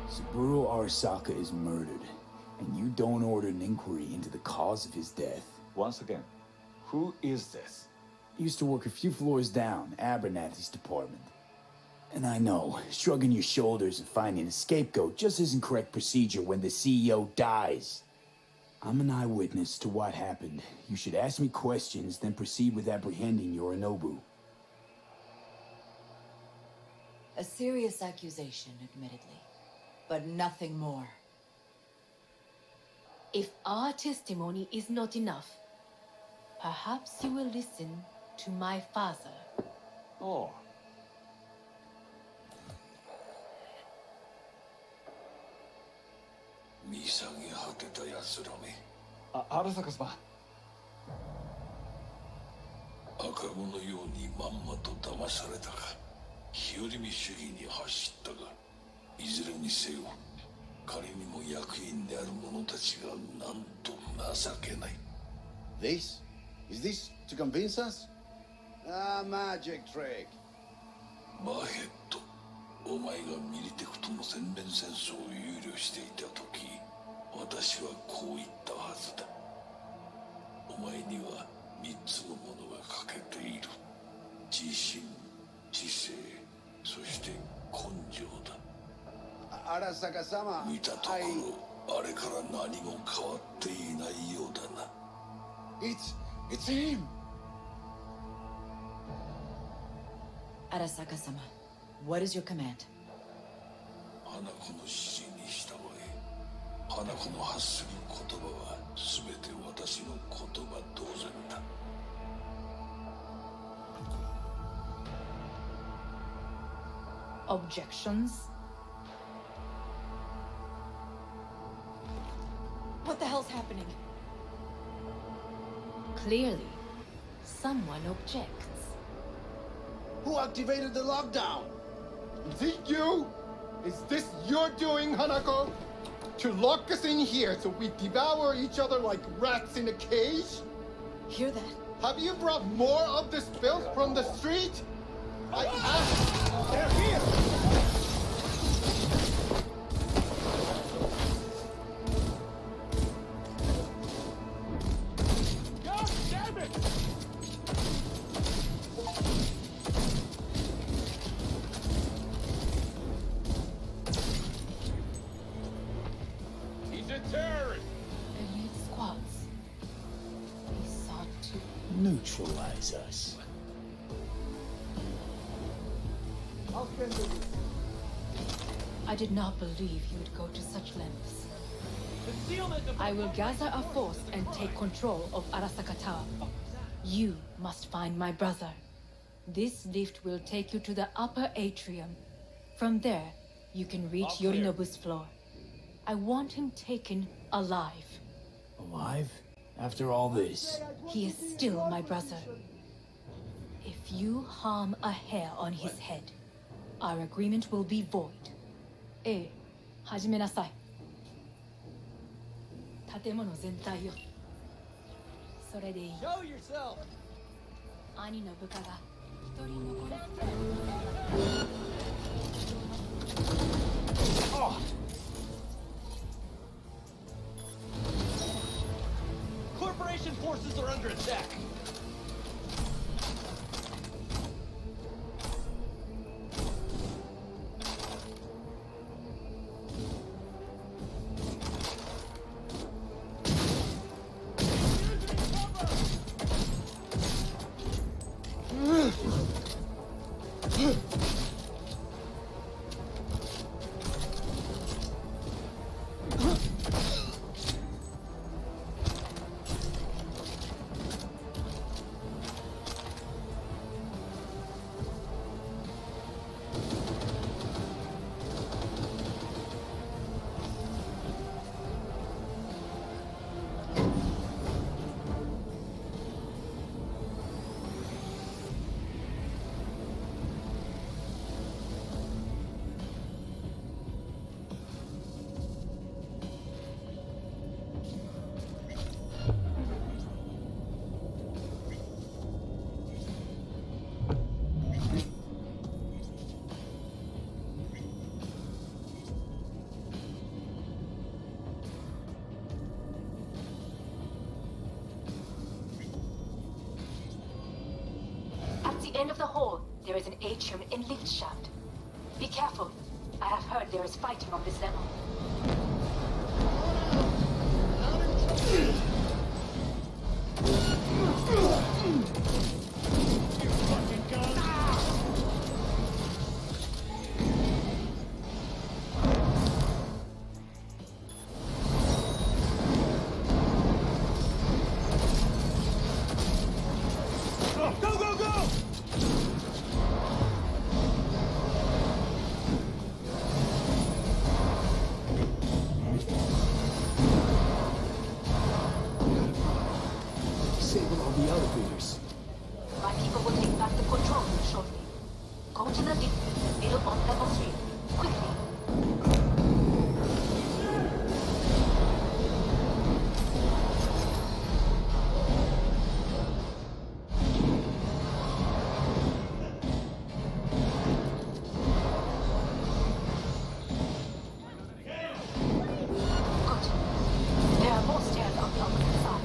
Saburo Arasaka is murdered, and you don't order an inquiry into the cause of his death. Once again, who is this? Used to work a few floors down, Abernathy's department. And I know, shrugging your shoulders and finding a scapegoat just isn't correct procedure when the CEO dies. I'm an eyewitness to what happened. You should ask me questions, then proceed with apprehending Yorinobu. A serious accusation, admittedly, but nothing more. If our testimony is not enough, perhaps you will listen to my father. Oh. Arasaka様。赤子のようにまんまと騙されたか。日和見主義に走ったが、いずれにせよ、彼にも役員である者たちがなんと情けない。This? Is this to convince us? Ah, magic trick. バヘット、お前がミリテクとの全面戦争を憂慮していた時、私はこう言ったはずだ。お前には3つのものが欠けている。自信、知性、そして根性だ。Arasaka-sama, 見たところ、あれから何も変わっていないようだな。It's him! Arasaka-sama, what is your command? 花子の指示に従え、花子の発する言葉は全て私の言葉同然だ。Objections? What the hell's happening? Clearly, someone objects. Who activated the lockdown? Is it you? Is this your doing, Hanako? To lock us in here so we devour each other like rats in a cage? Hear that? Have you brought more of this filth from the street? I asked. They're here! God damn it! He's a terrorist! Elite squads. He sought to... Neutralize us. I'll spend the week. I did not believe he would go to such lengths. I will gather a force and take control of Arasaka Tower. You must find my brother. This lift will take you to the upper atrium. From there, you can reach Yorinobu's floor. I want him taken alive. Alive? After all this? He is still my brother. If you harm a hair on his head, our agreement will be void. 始めなさい。建物全体よ。それでいい。Show yourself! 兄の部下が一人残らず。Corporation forces are under attack. end of the hall, there is an atrium and lift shaft. Be careful. I have heard there is fighting on this level. Disable all the elevators. My people will take back the control room shortly. Go to the lift middle on level 3. Quickly. Good. There are more stairs on the opposite side.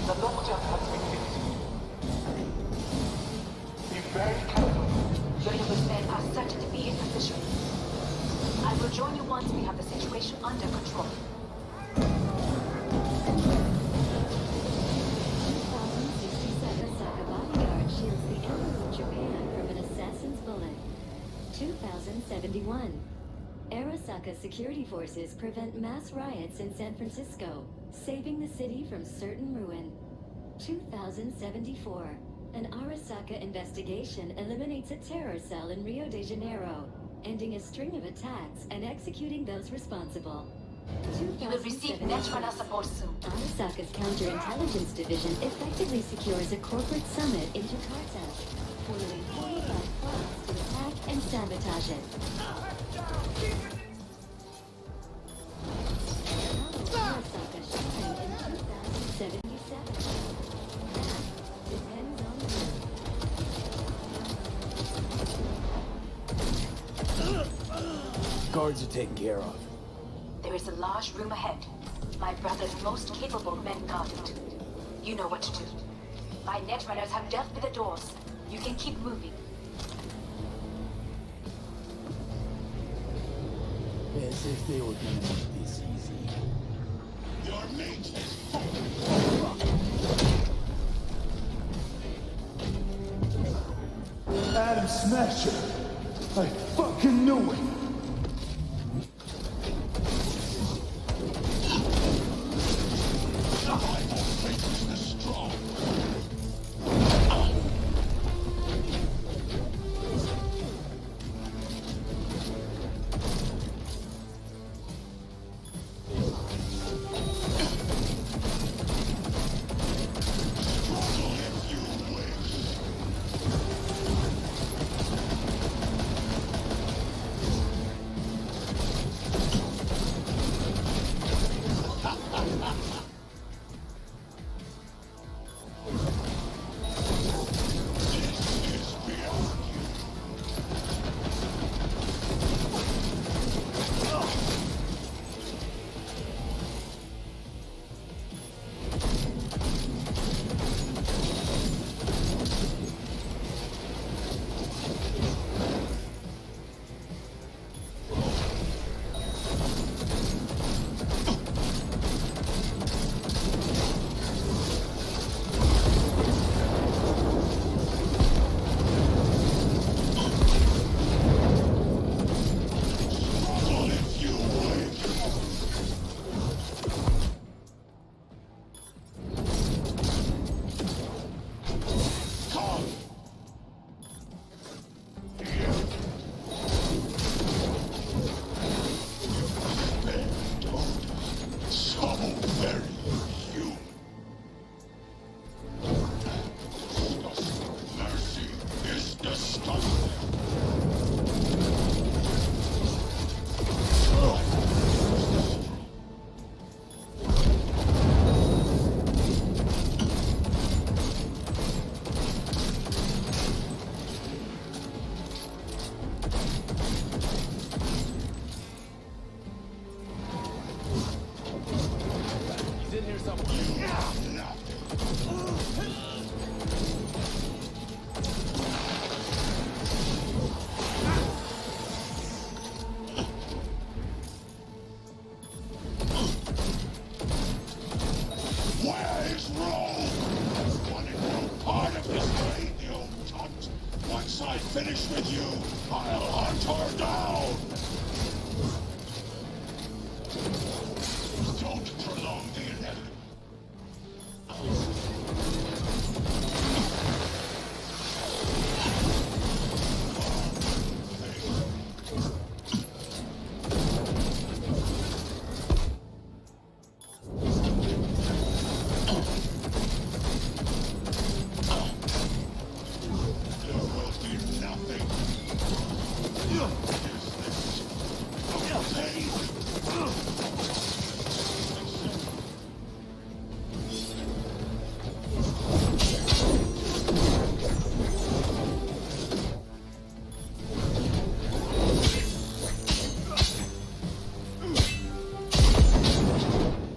The lockdown has been fixed. Be very careful. Your men are certain to be in position. I will join you once we have the situation under control. 2067 Osaka bodyguard shields the Emperor of Japan from an assassin's bullet. 2071. Arasaka security forces prevent mass riots in San Francisco, saving the city from certain ruin. 2074. An Arasaka investigation eliminates a terror cell in Rio de Janeiro, ending a string of attacks and executing those responsible. You will receive Netrunner support soon. Arasaka's counterintelligence division effectively secures a corporate summit in Jakarta, following 45 plots to attack and sabotage it. Arasaka shined in 2077. Depends on the Guards are taken care of. There is a large room ahead. My brother's most capable men guard it. You know what to do. My netrunners have dealt with the doors. You can keep moving. As if they were gonna make this easy. Your mate is Adam Smasher! I fucking knew it! Once I finish with you, I'll hunt her down! Don't prolong the inevitable.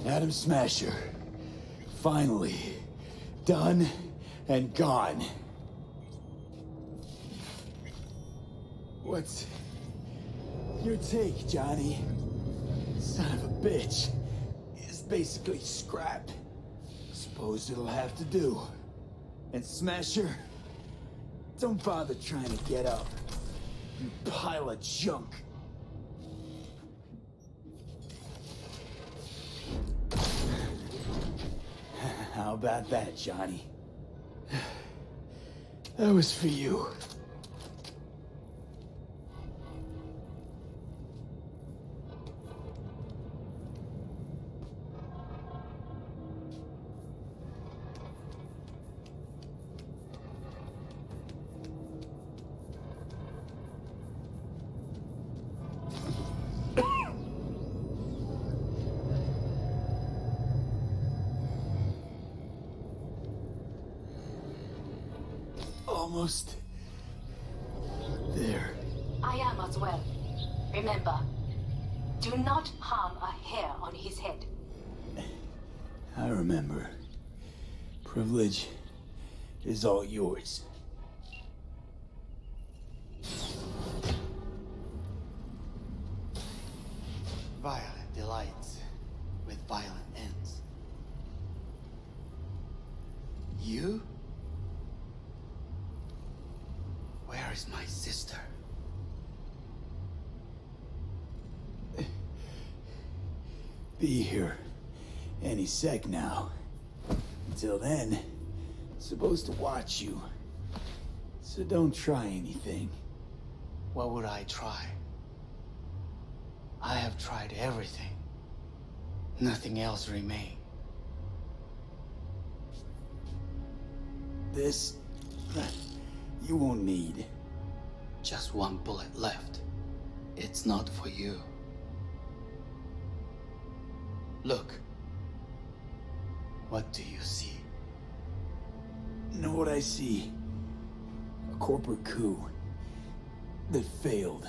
Atom Smasher. Finally. Done and gone. What's your take, Johnny? Son of a bitch. It's basically scrapped. Suppose it'll have to do. And Smasher, don't bother trying to get up. You pile of junk. How about that, Johnny? That was for you. Almost there. I am as well. Remember, do not harm a hair on his head. I remember. Privilege is all yours. Violent delights with violent ends. You? Where is my sister? Be here any sec now. Until then, supposed to watch you. So don't try anything. What would I try? I have tried everything. Nothing else remains. This... you won't need. Just one bullet left. It's not for you. Look. What do you see? Know what I see? A corporate coup that failed.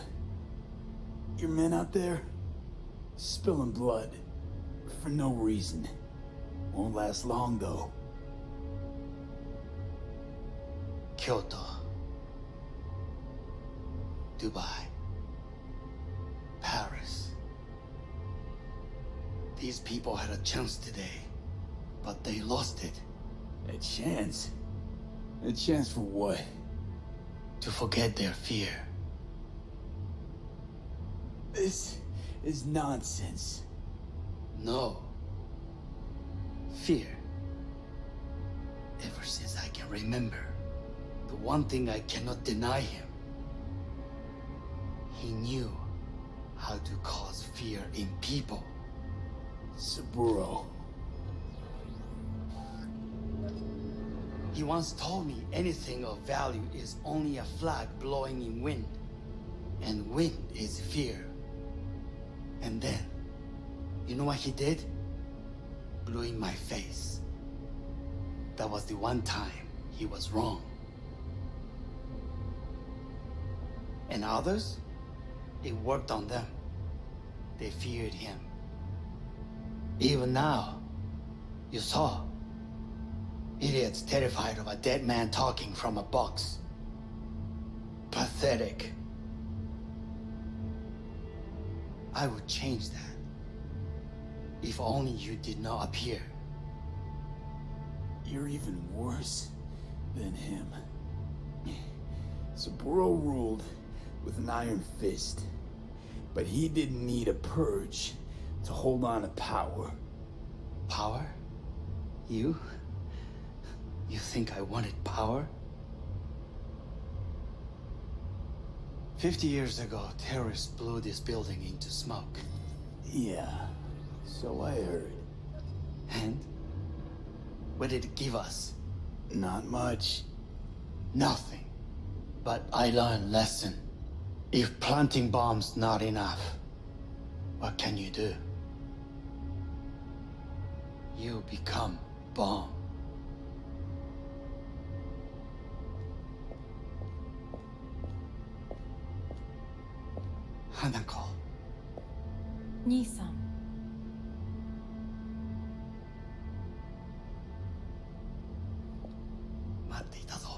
Your men out there, spilling blood for no reason. Won't last long, though. Kyoto. Dubai. Paris. These people had a chance today, but they lost it. A chance? A chance for what? To forget their fear. This is nonsense. No. Fear. Ever since I can remember, the one thing I cannot deny him. He knew how to cause fear in people. Saburo. He once told me anything of value is only a flag blowing in wind. And wind is fear. And then, you know what he did? Blew in my face. That was the one time he was wrong. And others? It worked on them. They feared him. Even now, you saw. Idiots terrified of a dead man talking from a box. Pathetic. I would change that. If only you did not appear. You're even worse than him. So bro ruled with an iron fist. But he didn't need a purge to hold on to power. Power? You? You think I wanted power? 50 years ago, terrorists blew this building into smoke. Yeah, so I heard. And? What did it give us? Not much. Nothing. But I learned lesson. If planting bombs not enough, what can you do? You become bomb. Hanako. 兄さん。待っていたぞ。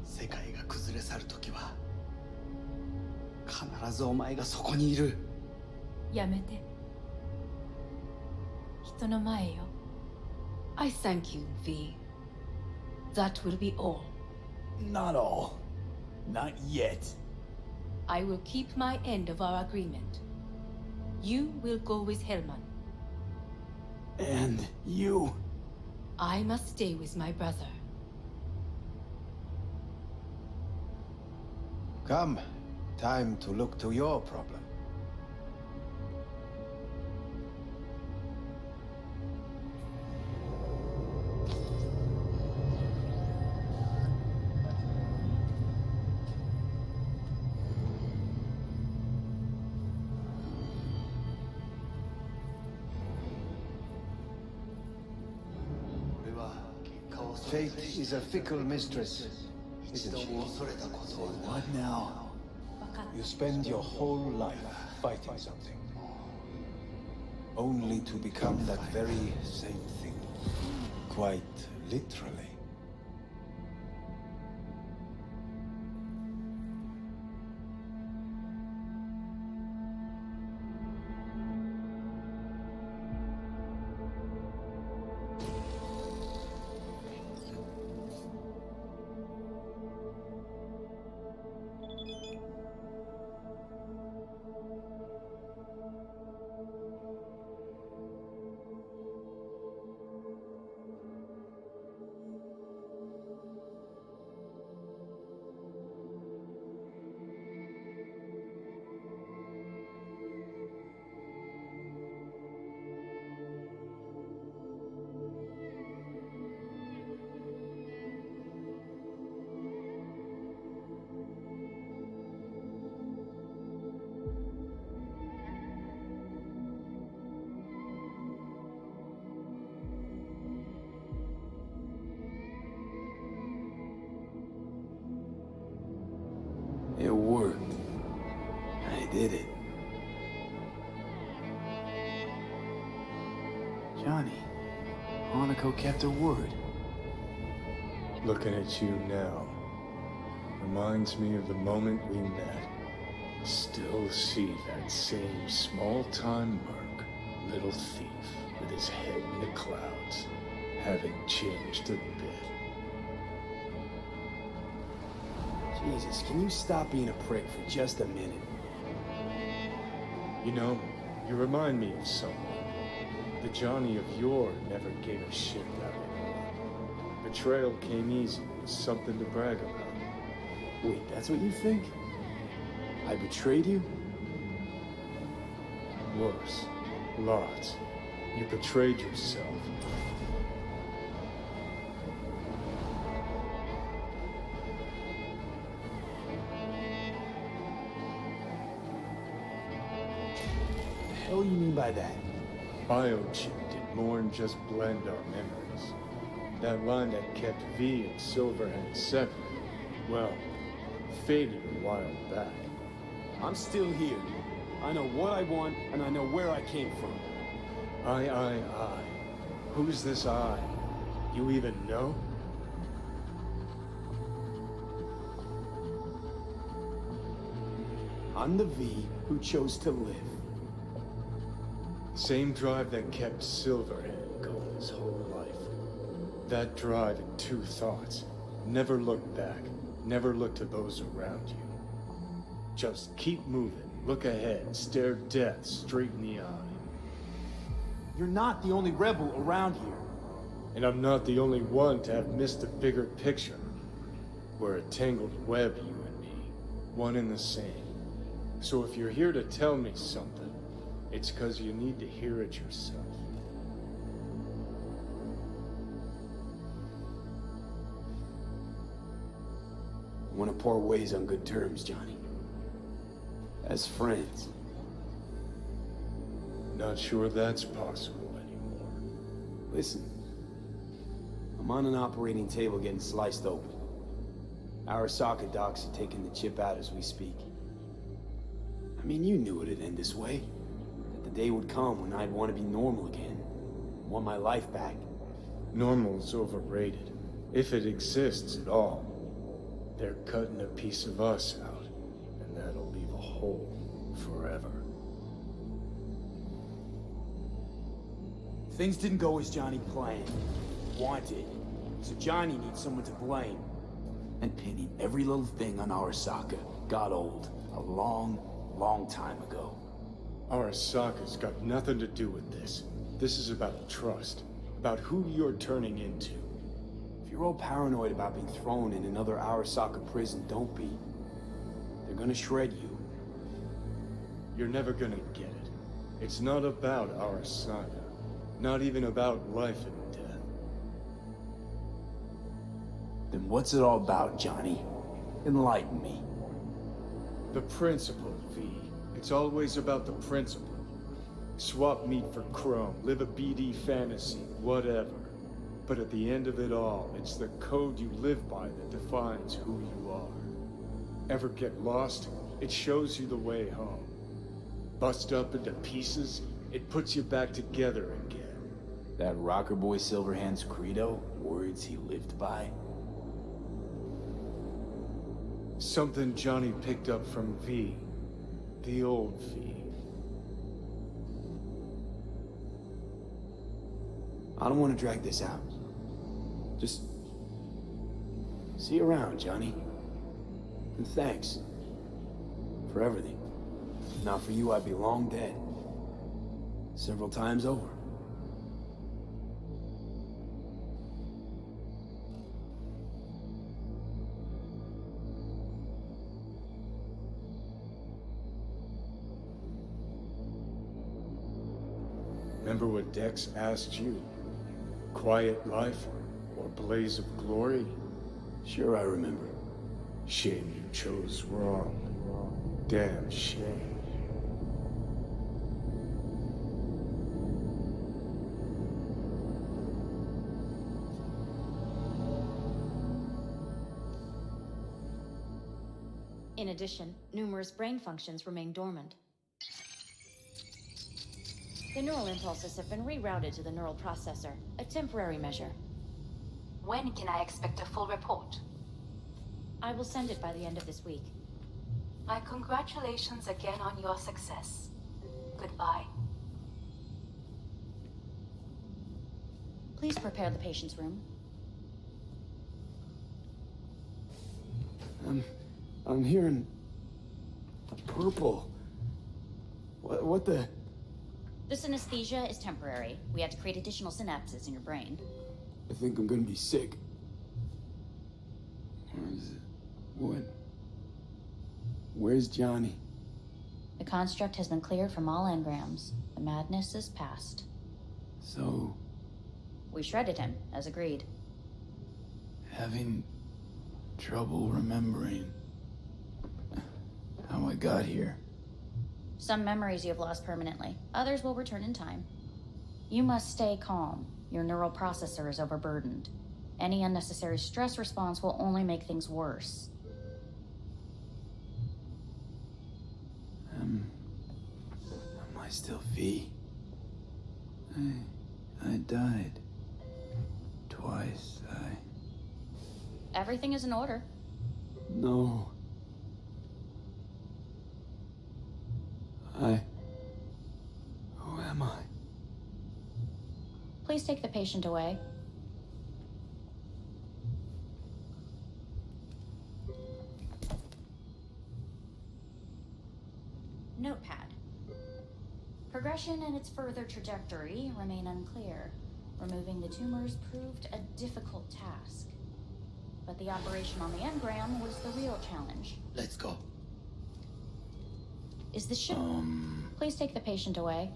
世界が崩れ去るときは必ずお前がそこにいる。やめて。人の前よ。I thank you, V. That will be all. Not all. Not yet. I will keep my end of our agreement. You will go with Hellman. And you? I must stay with my brother. Come. Time to look to your problem. Fate is a fickle mistress, isn't she? What now? You spend your whole life fighting something. Only to become that very same thing. Quite literally. It worked. I did it. Johnny, Hanako kept her word. Looking at you now reminds me of the moment we met. Still see that same small-time merc, little thief with his head in the clouds, haven't changed a bit. Jesus, can you stop being a prick for just a minute? You know, you remind me of someone. The Johnny of yore never gave a shit about anyone. Betrayal came easy, was something to brag about. Wait, that's what you think? I betrayed you? Worse. Lots. You betrayed yourself. What the hell you mean by that? Biochip did more than just blend our memories. That line that kept V and Silverhand separate, well, faded a while back. I'm still here. I know what I want, and I know where I came from. I. Who's this I? You even know? I'm the V who chose to live. Same drive that kept Silverhand going his whole life. That drive and two thoughts. Never looked back. Never look to those around you. Just keep moving, look ahead, stare death straight in the eye. You're not the only rebel around here. And I'm not the only one to have missed the bigger picture. We're a tangled web, you and me. One and the same. So if you're here to tell me something, it's because you need to hear it yourself. I want to part ways on good terms, Johnny. As friends. Not sure that's possible anymore. Listen. I'm on an operating table getting sliced open. Arasaka docs are taking the chip out as we speak. I mean, you knew it'd end this way. That the day would come when I'd want to be normal again. Want my life back. Normal's overrated. If it exists at all. They're cutting a piece of us out, and that'll leave a hole forever. Things didn't go as Johnny planned. Wanted. So Johnny needs someone to blame. And pinning every little thing on Arasaka got old a long, long time ago. Arasaka's got nothing to do with this. This is about trust. About who you're turning into. If you're all paranoid about being thrown in another Arasaka prison, don't be. They're gonna shred you. You're never gonna get it. It's not about Arasaka. Not even about life and death. Then what's it all about, Johnny? Enlighten me. The principle, V. It's always about the principle. Swap meat for chrome, live a BD fantasy, whatever. But at the end of it all, it's the code you live by that defines who you are. Ever get lost? It shows you the way home. Bust up into pieces, it puts you back together again. That rocker boy Silverhand's credo? Words he lived by? Something Johnny picked up from V. The old V. I don't want to drag this out. Just... see you around, Johnny. And thanks. For everything. Not for you, I'd be long dead. Several times over. Remember what Dex asked you? Quiet life or blaze of glory? Sure I remember. Shame you chose wrong. Damn shame. In addition, numerous brain functions remain dormant. The neural impulses have been rerouted to the neural processor, a temporary measure. When can I expect a full report? I will send it by the end of this week. My congratulations again on your success. Goodbye. Please prepare the patient's room. I'm hearing... purple. What the... This anesthesia is temporary. We had to create additional synapses in your brain. I think I'm gonna be sick. Where is it? What? Where's Johnny? The construct has been cleared from all engrams. The madness is past. So... we shredded him, as agreed. having trouble remembering how I got here. Some memories you have lost permanently. Others will return in time. You must stay calm. Your neural processor is overburdened. Any unnecessary stress response will only make things worse. Am I still V? I died. Twice, Everything is in order. No. Who am I? Please take the patient away. notepad. Progression and its further trajectory remain unclear. Removing the tumors proved a difficult task. But the operation on the engram was the real challenge. Let's go. Is the ship... Please take the patient away.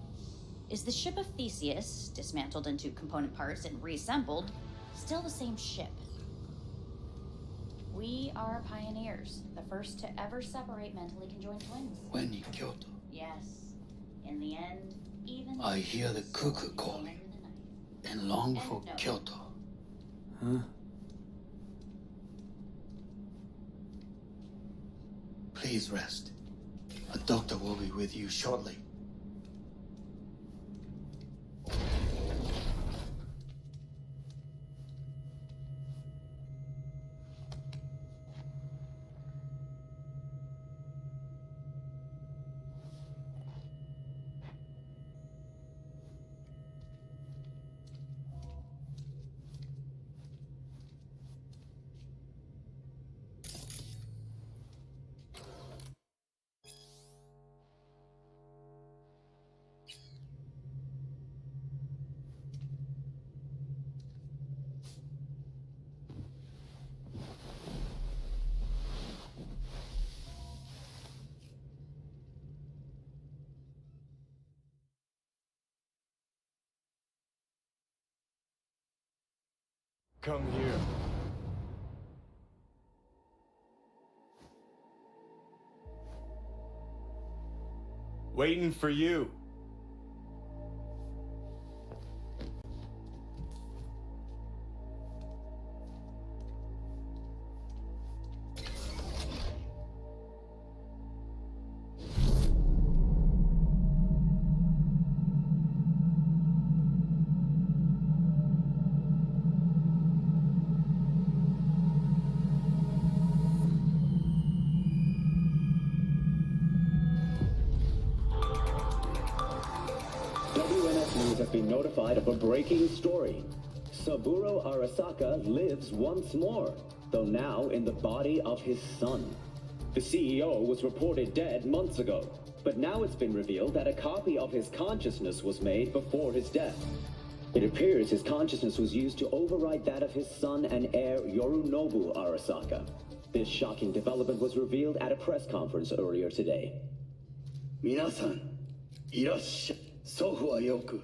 Is the ship of Theseus, dismantled into component parts and reassembled, still the same ship? We are pioneers, the first to ever separate mentally conjoined twins. When in Kyoto, Yes. In the end, even... I hear the cuckoo calling and long for Kyoto. Huh? Please rest. A doctor will be with you shortly. Come here. Waiting for you. Has been notified of a breaking story. Saburo Arasaka lives once more, though now in the body of his son. The CEO was reported dead months ago, but now it's been revealed that a copy of his consciousness was made before his death. It appears his consciousness was used to override that of his son and heir Yorunobu Arasaka. This shocking development was revealed at a press conference earlier today. 皆さん、いらっしゃい。祖父はよく、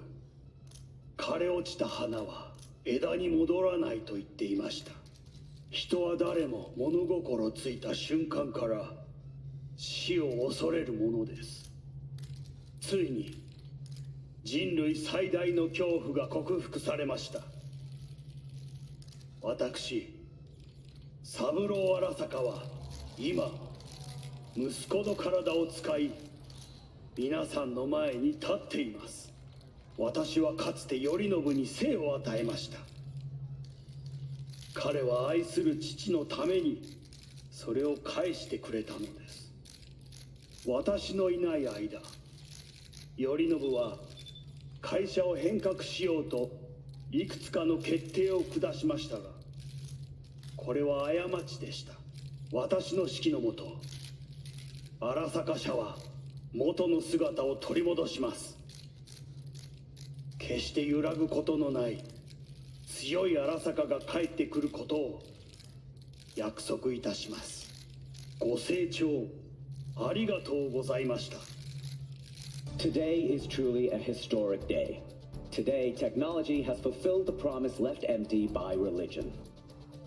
枯れ落ちた花は枝に戻らないと言っていました。人は誰も物心ついた瞬間から死を恐れるものです。ついに人類最大の恐怖が克服されました。私、三郎荒坂は今、息子の体を使い、皆さんの前に立っています。私はかつて頼信に生を与えました。彼は愛する父のためにそれを返してくれたのです。私のいない間、頼信は会社を変革しようといくつかの決定を下しましたが、これは過ちでした。私の指揮のもと、荒坂社は元の姿を取り戻します。決して揺らぐことのない強い荒坂が帰ってくることを約束いたします。ご清聴ありがとうございました。 Today is truly a historic day. Today, technology has fulfilled the promise left empty by religion.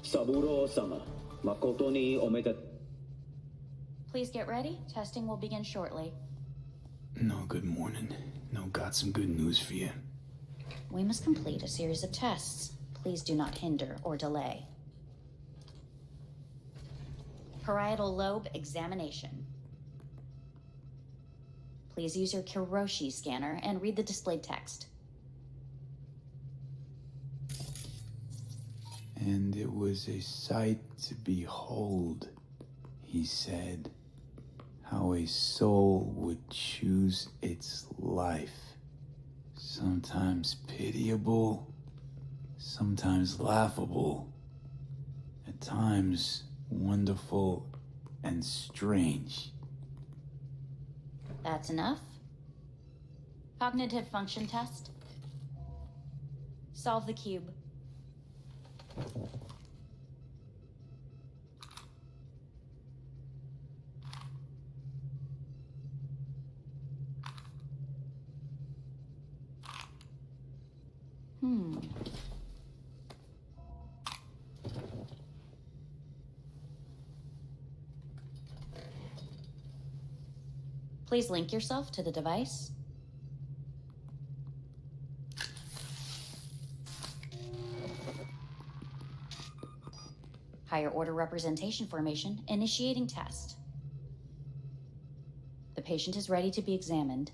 Saburo-sama, makoto ni omedet. Please get ready. Testing will begin shortly. No, good morning. No, got some good news for you. We must complete a series of tests. Please do not hinder or delay. Parietal lobe examination. Please use your Kiroshi scanner and read the displayed text. And it was a sight to behold, he said, how a soul would choose its life. Sometimes pitiable, sometimes laughable, at times wonderful and strange. That's enough. Cognitive function test. Solve the cube. Please link yourself to the device. Higher order representation formation, initiating test. The patient is ready to be examined.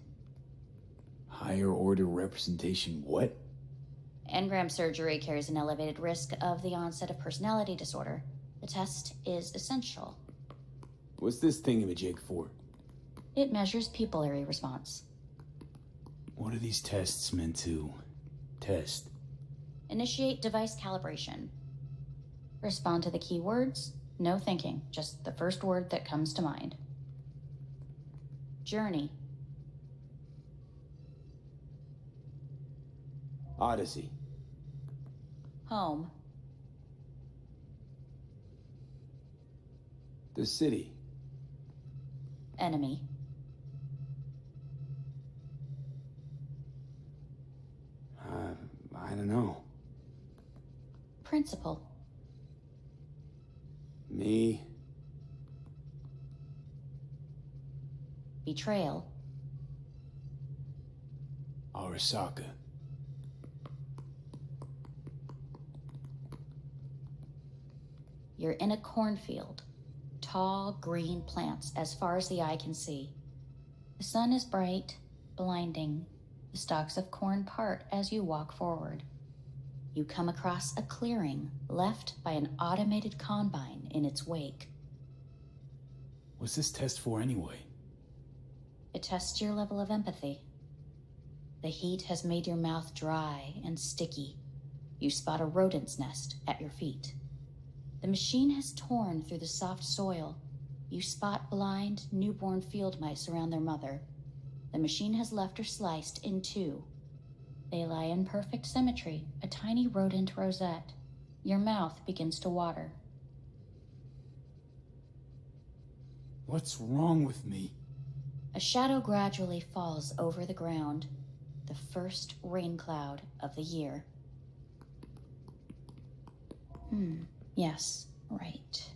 Higher order representation what? Engram surgery carries an elevated risk of the onset of personality disorder. The test is essential. What's this thingamajig for? It measures pupillary response. What are these tests meant to test? Initiate device calibration. Respond to the keywords. No thinking, just the first word that comes to mind. Journey. Odyssey. Home. The city. Enemy. I don't know. Principal. Me. Betrayal. Arasaka. You're in a cornfield. Tall, green plants as far as the eye can see. The sun is bright, blinding. The stalks of corn part as you walk forward. You come across a clearing left by an automated combine in its wake. What's this test for anyway? It tests your level of empathy. The heat has made your mouth dry and sticky. You spot a rodent's nest at your feet. The machine has torn through the soft soil. You spot blind, newborn field mice around their mother. The machine has left her sliced in two. They lie in perfect symmetry, a tiny rodent rosette. Your mouth begins to water. What's wrong with me? A shadow gradually falls over the ground, the first rain cloud of the year. Yes, right.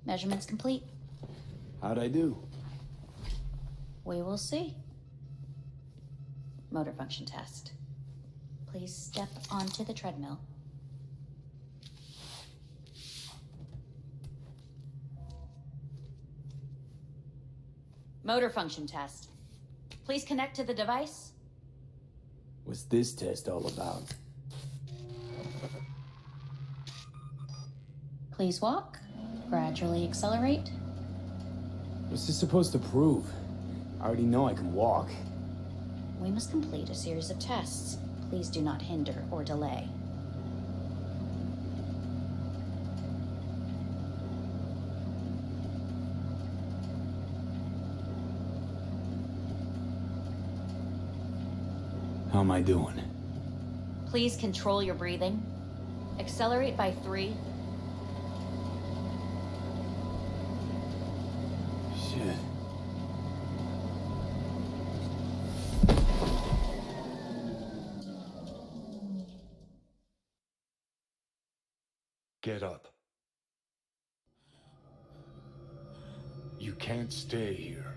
Measurements complete. How'd I do? We will see. Motor function test. Please step onto the treadmill. Motor function test. Please connect to the device. What's this test all about? Please walk. Gradually accelerate. What's this supposed to prove? I already know I can walk. We must complete a series of tests. Please do not hinder or delay. How am I doing? Please control your breathing. Accelerate by 3. Shit. Get up. You can't stay here.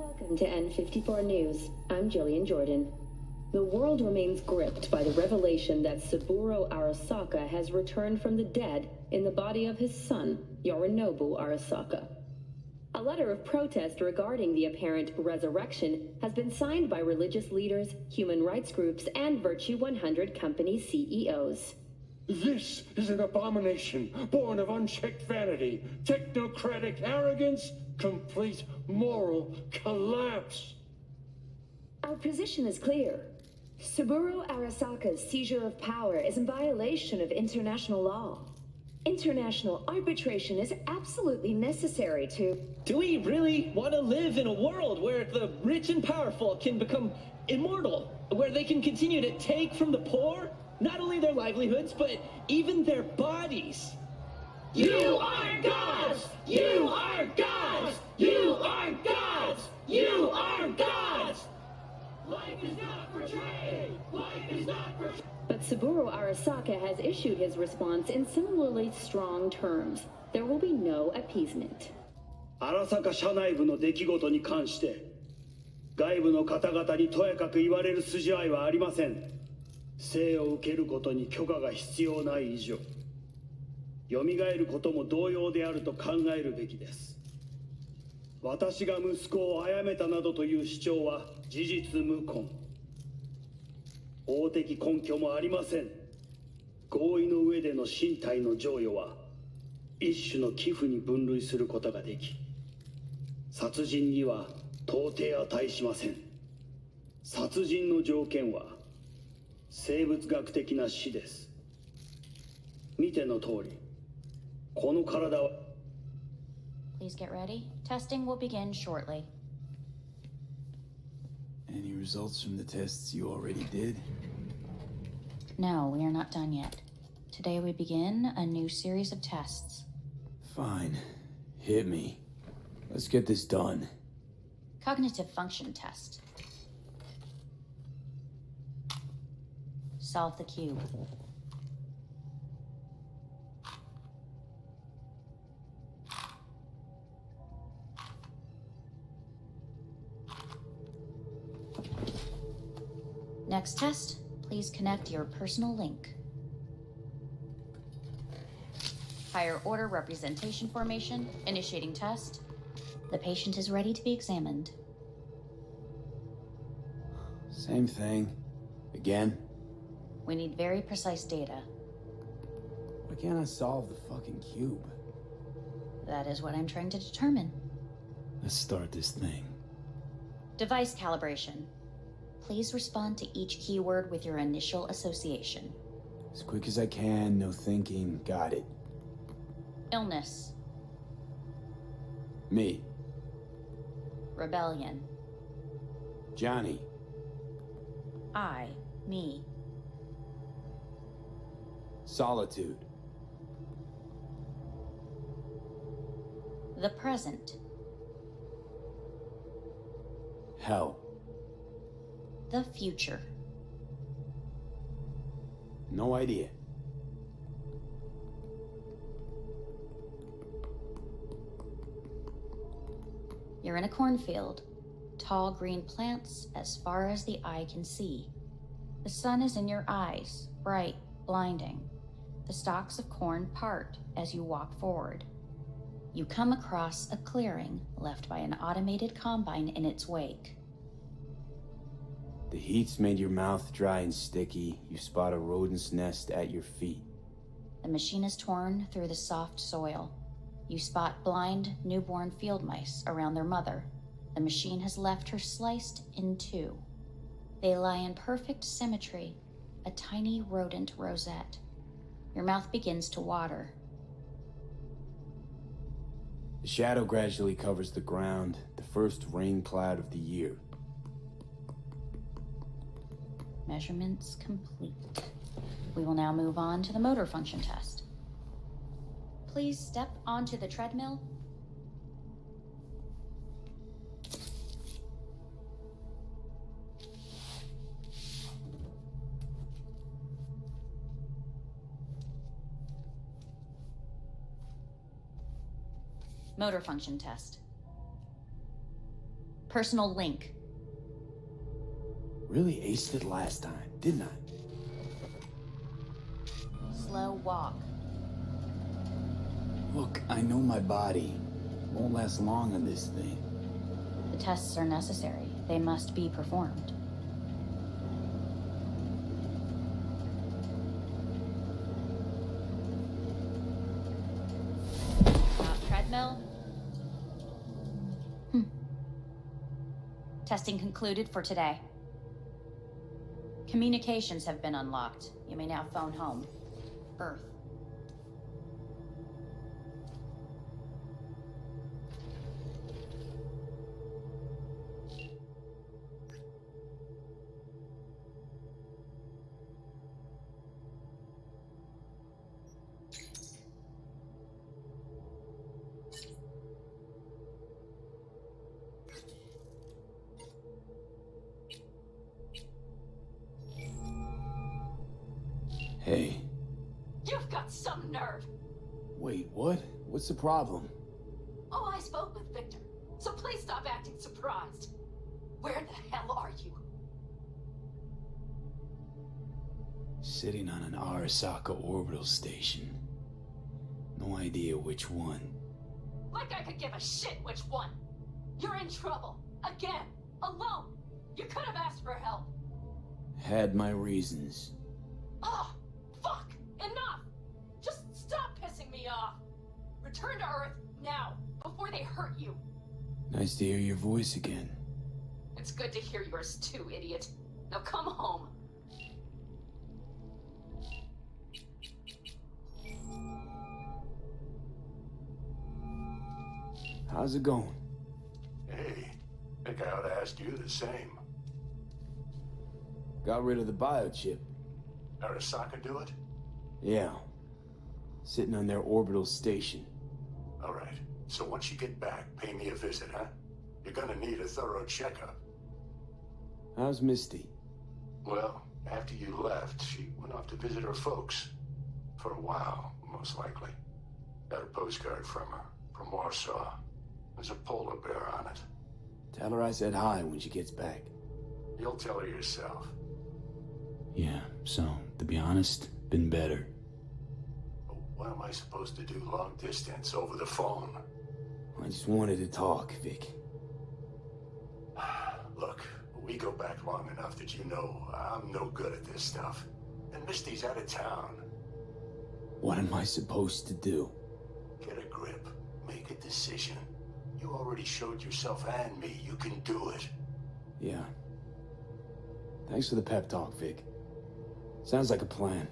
Welcome to N54 News. I'm Jillian Jordan. The world remains gripped by the revelation that Saburo Arasaka has returned from the dead in the body of his son, Yorinobu Arasaka. A letter of protest regarding the apparent resurrection has been signed by religious leaders, human rights groups, and Virtue 100 company CEOs. This is an abomination born of unchecked vanity, technocratic arrogance, complete moral collapse. Our position is clear. Saburo Arasaka's seizure of power is in violation of international law. International arbitration is absolutely necessary to... Do we really want to live in a world where the rich and powerful can become immortal? Where they can continue to take from the poor? Not only their livelihoods, but even their bodies. You are gods! You are gods! You are gods! You are gods! Life is not portrayed! Life is not portrayed! But Saburo Arasaka has issued his response in similarly strong terms. There will be no appeasement. 荒坂社内部の出来事に関して外部の方々にとやかく言われる筋合いはありません。生を受けることに許可が必要ない以上、蘇ることも同様であると考えるべきです。私が息子を殺めたなどという主張は事実無根。法的根拠もありません。合意の上での身体の贈与は一種の寄付に分類することができ、殺人には到底値しません。殺人の条件は生物学的な死です。見ての通り、この体は Please get ready. Testing will begin shortly. Any results from the tests you already did? No, we are not done yet. Today we begin a new series of tests. Fine. Hit me. Let's get this done. Cognitive function test. Solve the cube. Next test, please connect your personal link. Higher order representation formation, initiating test. The patient is ready to be examined. Same thing. Again? We need very precise data. Why can't I solve the fucking cube? That is what I'm trying to determine. Let's start this thing. Device calibration. Please respond to each keyword with your initial association. As quick as I can, no thinking. Got it. Illness. Me. Rebellion. Johnny. I. Me. Solitude. The present. Hell. The future. No idea. You're in a cornfield. Tall green plants as far as the eye can see. The sun is in your eyes, bright, blinding. The stalks of corn part as you walk forward. You come across a clearing left by an automated combine in its wake. The heat's made your mouth dry and sticky. You spot a rodent's nest at your feet. The machine is torn through the soft soil. You spot blind, newborn field mice around their mother. The machine has left her sliced in two. They lie in perfect symmetry, a tiny rodent rosette. Your mouth begins to water. The shadow gradually covers the ground, the first rain cloud of the year. Measurements complete. We will now move on to the motor function test. Please step onto the treadmill. Motor function test. Personal link. Really aced it last time, didn't I? Slow walk. Look, I know my body won't last long on this thing. The tests are necessary. They must be performed. Treadmill. Testing concluded for today. Communications have been unlocked. You may now phone home. Earth. Hey. You've got some nerve. Wait, what? What's the problem? Oh, I spoke with Victor, so please stop acting surprised. Where the hell are you? Sitting on an Arasaka orbital station. No idea which one. Like I could give a shit which one. You're in trouble. Again. Alone. You could have asked for help. Had my reasons. Oh, fuck! Enough! Just stop pissing me off! Return to Earth, now, before they hurt you. Nice to hear your voice again. It's good to hear yours too, idiot. Now come home. How's it going? Hey, think I ought to ask you the same. Got rid of the biochip. Arasaka do it? Yeah. Sitting on their orbital station. All right. So once you get back, pay me a visit, huh? You're gonna need a thorough checkup. How's Misty? Well, after you left, she went off to visit her folks. For a while, most likely. Got a postcard from her, from Warsaw. There's a polar bear on it. Tell her I said hi when she gets back. You'll tell her yourself. Yeah, so, to be honest, been better. What am I supposed to do long distance over the phone? I just wanted to talk, Vic. Look, we go back long enough that you know I'm no good at this stuff. And Misty's out of town. What am I supposed to do? Get a grip. Make a decision. You already showed yourself and me you can do it. Yeah. Thanks for the pep talk, Vic. Sounds like a plan.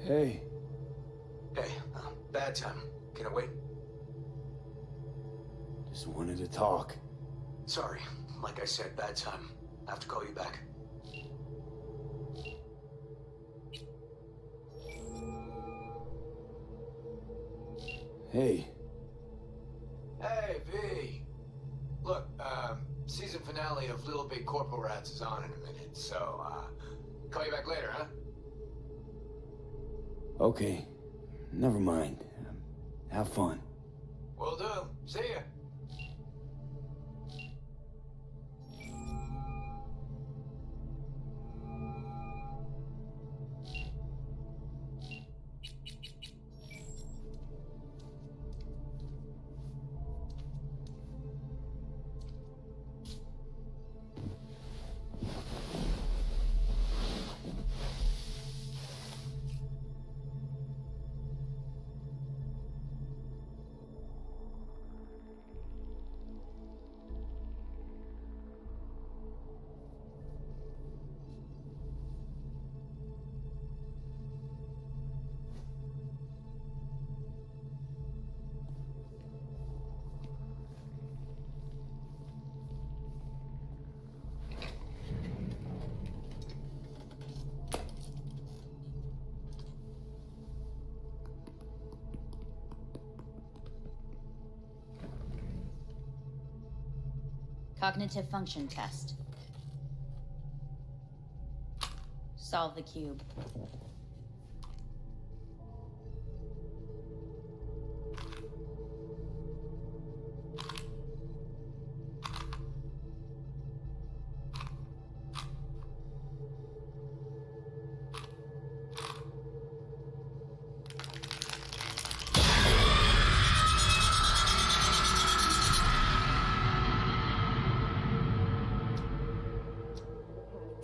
Hey. Hey, bad time. Can I wait? Just wanted to talk. Sorry. Like I said, bad time. I have to call you back. Hey. Hey, V. Look, season finale of Little Big Corpo Rats is on in a minute, so, call you back later, huh? Okay. Never mind. Have fun. Will do. See ya. Cognitive function test. Solve the cube.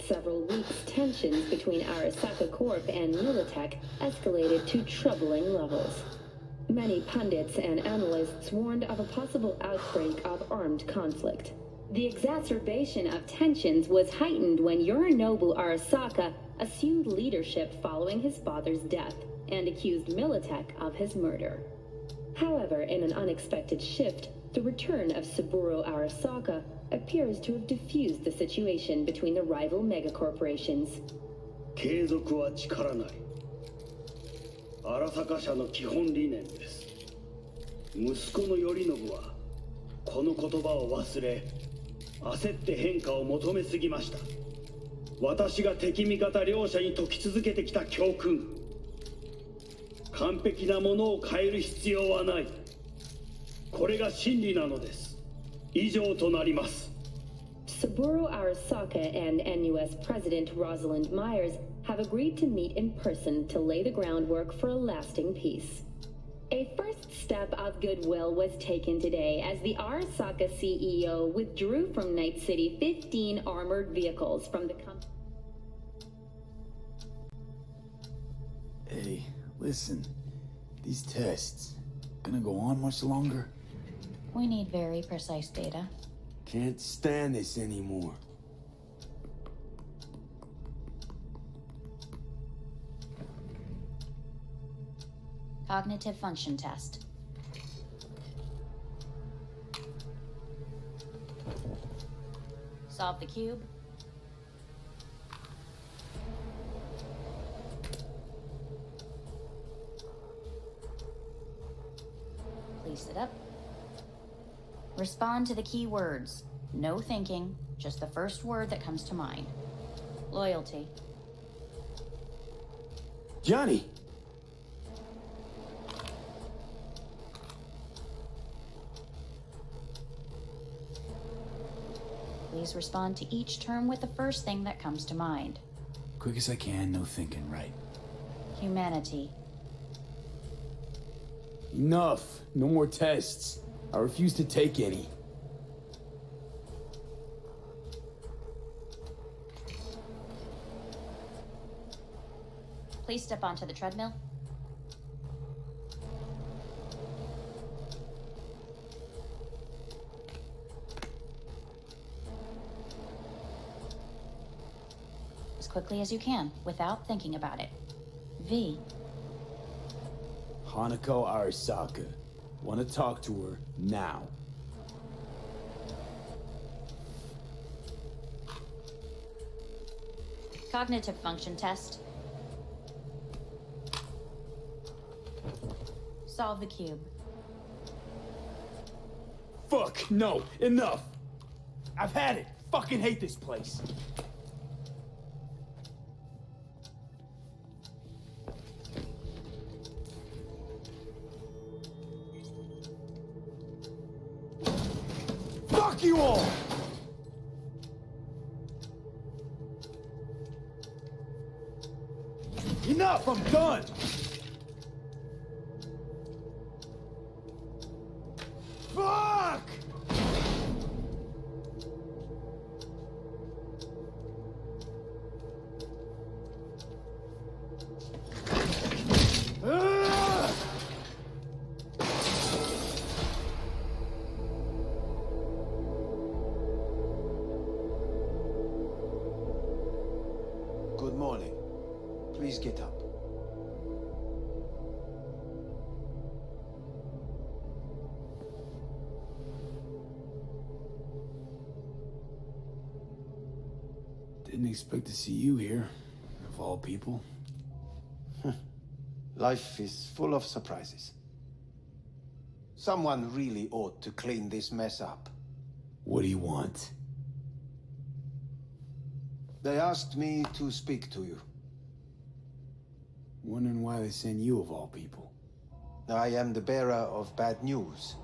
several weeks, tensions between Arasaka Corp and Militech escalated to troubling levels. Many pundits and analysts warned of a possible outbreak of armed conflict. The exacerbation of tensions was heightened when Yorinobu Arasaka assumed leadership following his father's death and accused Militech of his murder. However, in an unexpected shift, the return of Saburo Arasaka appears to have diffused the situation between the rival megacorporations. 継続は力なり。荒坂社の基本理念です。息子の頼信はこの言葉を忘れ、焦って変化を求めすぎました。私が敵味方両者に説き続けてきた教訓。完璧なものを変える必要はない。これが真理なのです。以上となります。Saburo Arasaka and NUS President Rosalind Myers have agreed to meet in person to lay the groundwork for a lasting peace. A first step of goodwill was taken today as the Arasaka CEO withdrew from Night City 15 armored vehicles from the company. Hey, listen. These tests, gonna go on much longer? We need very precise data. Can't stand this anymore. Cognitive function test. Solve the cube. Please sit up. Respond to the key words. No thinking, just the first word that comes to mind. Loyalty. Johnny! Please respond to each term with the first thing that comes to mind. Quick as I can, no thinking, right? Humanity. Enough! No more tests. I refuse to take any. Please step onto the treadmill. As quickly as you can, without thinking about it. V. Hanako Arasaka. Want to talk to her now. Cognitive function test. Solve the cube. Fuck, no, enough! I've had it. Fucking hate this place. Fuck you all! Enough, I'm done! Fuck! Good morning. Please get up. Didn't expect to see you here, of all people. Life is full of surprises. Someone really ought to clean this mess up. What do you want? They asked me to speak to you. Wondering why they send you of all people. I am the bearer of bad news.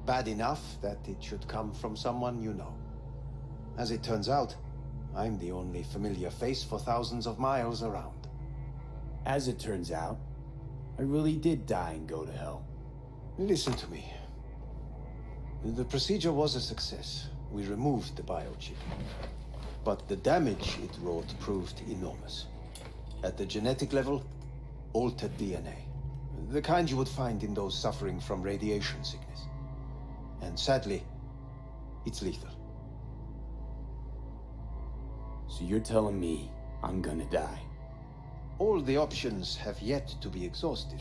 Bad enough that it should come from someone you know. As it turns out, I'm the only familiar face for thousands of miles around. As it turns out, I really did die and go to hell. Listen to me. The procedure was a success. We removed the biochip. but the damage it wrought proved enormous. At the genetic level, altered DNA. The kind you would find in those suffering from radiation sickness. And sadly, it's lethal. So you're telling me I'm gonna die? All the options have yet to be exhausted.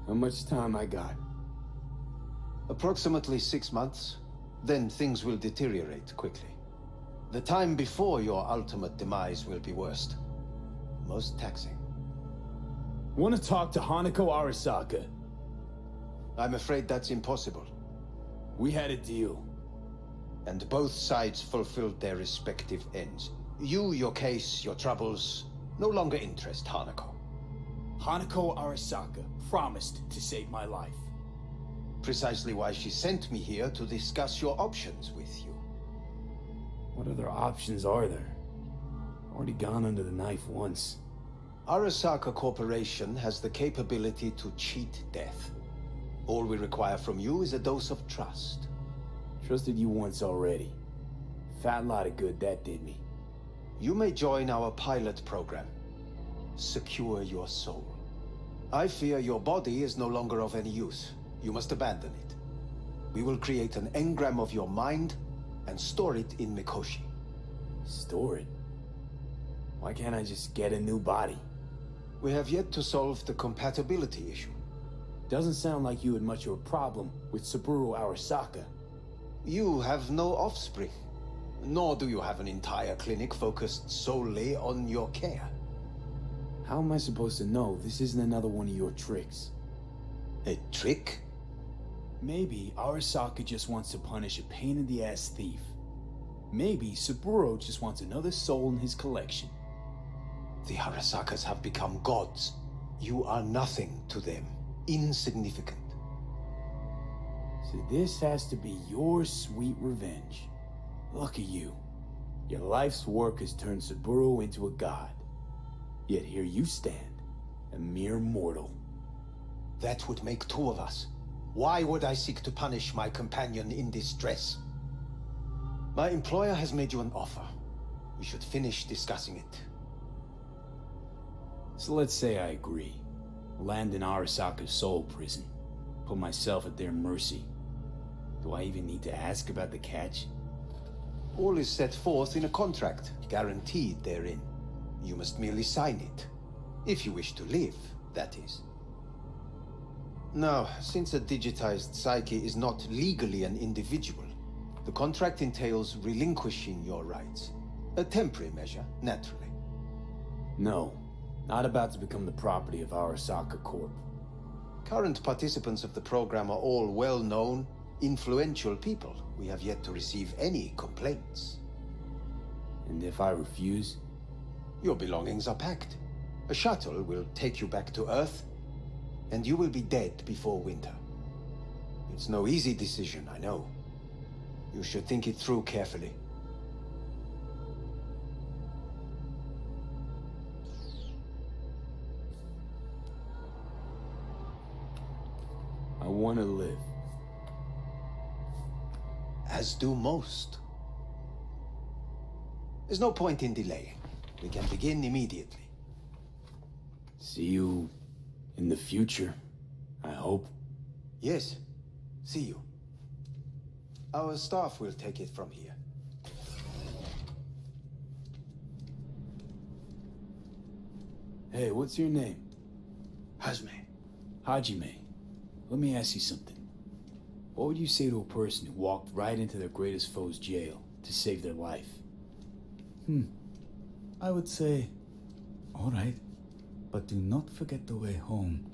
How much time I got? Approximately 6 months. Then things will deteriorate quickly. The time before your ultimate demise will be worst. Most taxing. Want to talk to Hanako Arasaka? I'm afraid that's impossible. We had a deal. And both sides fulfilled their respective ends. You, your case, your troubles, no longer interest Hanako. Hanako Arasaka promised to save my life. Precisely why she sent me here to discuss your options with you. What other options are there? Already gone under the knife once. Arasaka Corporation has the capability to cheat death. All we require from you is a dose of trust. Trusted you once already. Fat lot of good that did me. You may join our pilot program. Secure your soul. I fear your body is no longer of any use. You must abandon it. We will create an engram of your mind and store it in Mikoshi. Store it? Why can't I just get a new body? We have yet to solve the compatibility issue. Doesn't sound like you had much of a problem with Saburo Arasaka. You have no offspring. Nor do you have an entire clinic focused solely on your care. How am I supposed to know this isn't another one of your tricks? A trick? Maybe Arasaka just wants to punish a pain-in-the-ass thief. Maybe Saburo just wants another soul in his collection. The Arasakas have become gods. You are nothing to them. Insignificant. So this has to be your sweet revenge. Look at you. Your life's work has turned Saburo into a god. Yet here you stand, a mere mortal. That would make two of us. Why would I seek to punish my companion in distress? My employer has made you an offer. We should finish discussing it. So let's say I agree. Land in Arasaka's soul prison. Put myself at their mercy. Do I even need to ask about the catch? All is set forth in a contract, guaranteed therein. You must merely sign it. If you wish to live, that is. Now, since a digitized psyche is not legally an individual, the contract entails relinquishing your rights. A temporary measure, naturally. No, not about to become the property of Arasaka Corp. Current participants of the program are all well-known, influential people. We have yet to receive any complaints. And if I refuse? Your belongings are packed. A shuttle will take you back to Earth, and you will be dead before winter. It's no easy decision, I know. You should think it through carefully. I want to live. As do most. There's no point in delaying. We can begin immediately. See you in the future, I hope. Yes. See you. Our staff will take it from here. Hey, what's your name? Hajime. Hajime. Let me ask you something. What would you say to a person who walked right into their greatest foe's jail to save their life? I would say, all right, but do not forget the way home.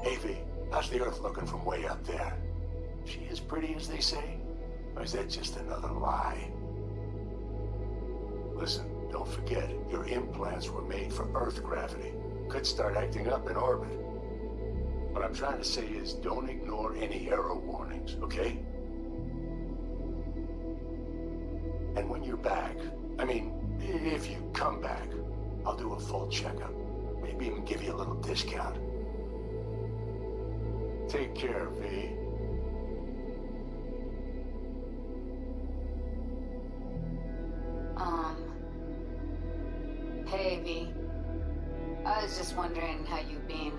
Hey, V, how's the Earth looking from way up there? She as pretty as they say? Or is that just another lie? Listen, don't forget, your implants were made for Earth gravity. Could start acting up in orbit. What I'm trying to say is don't ignore any error warnings, okay? And when you're back, I mean, if you come back, I'll do a full checkup. Maybe even give you a little discount. Take care, V. Hey, V. I was just wondering how you've been.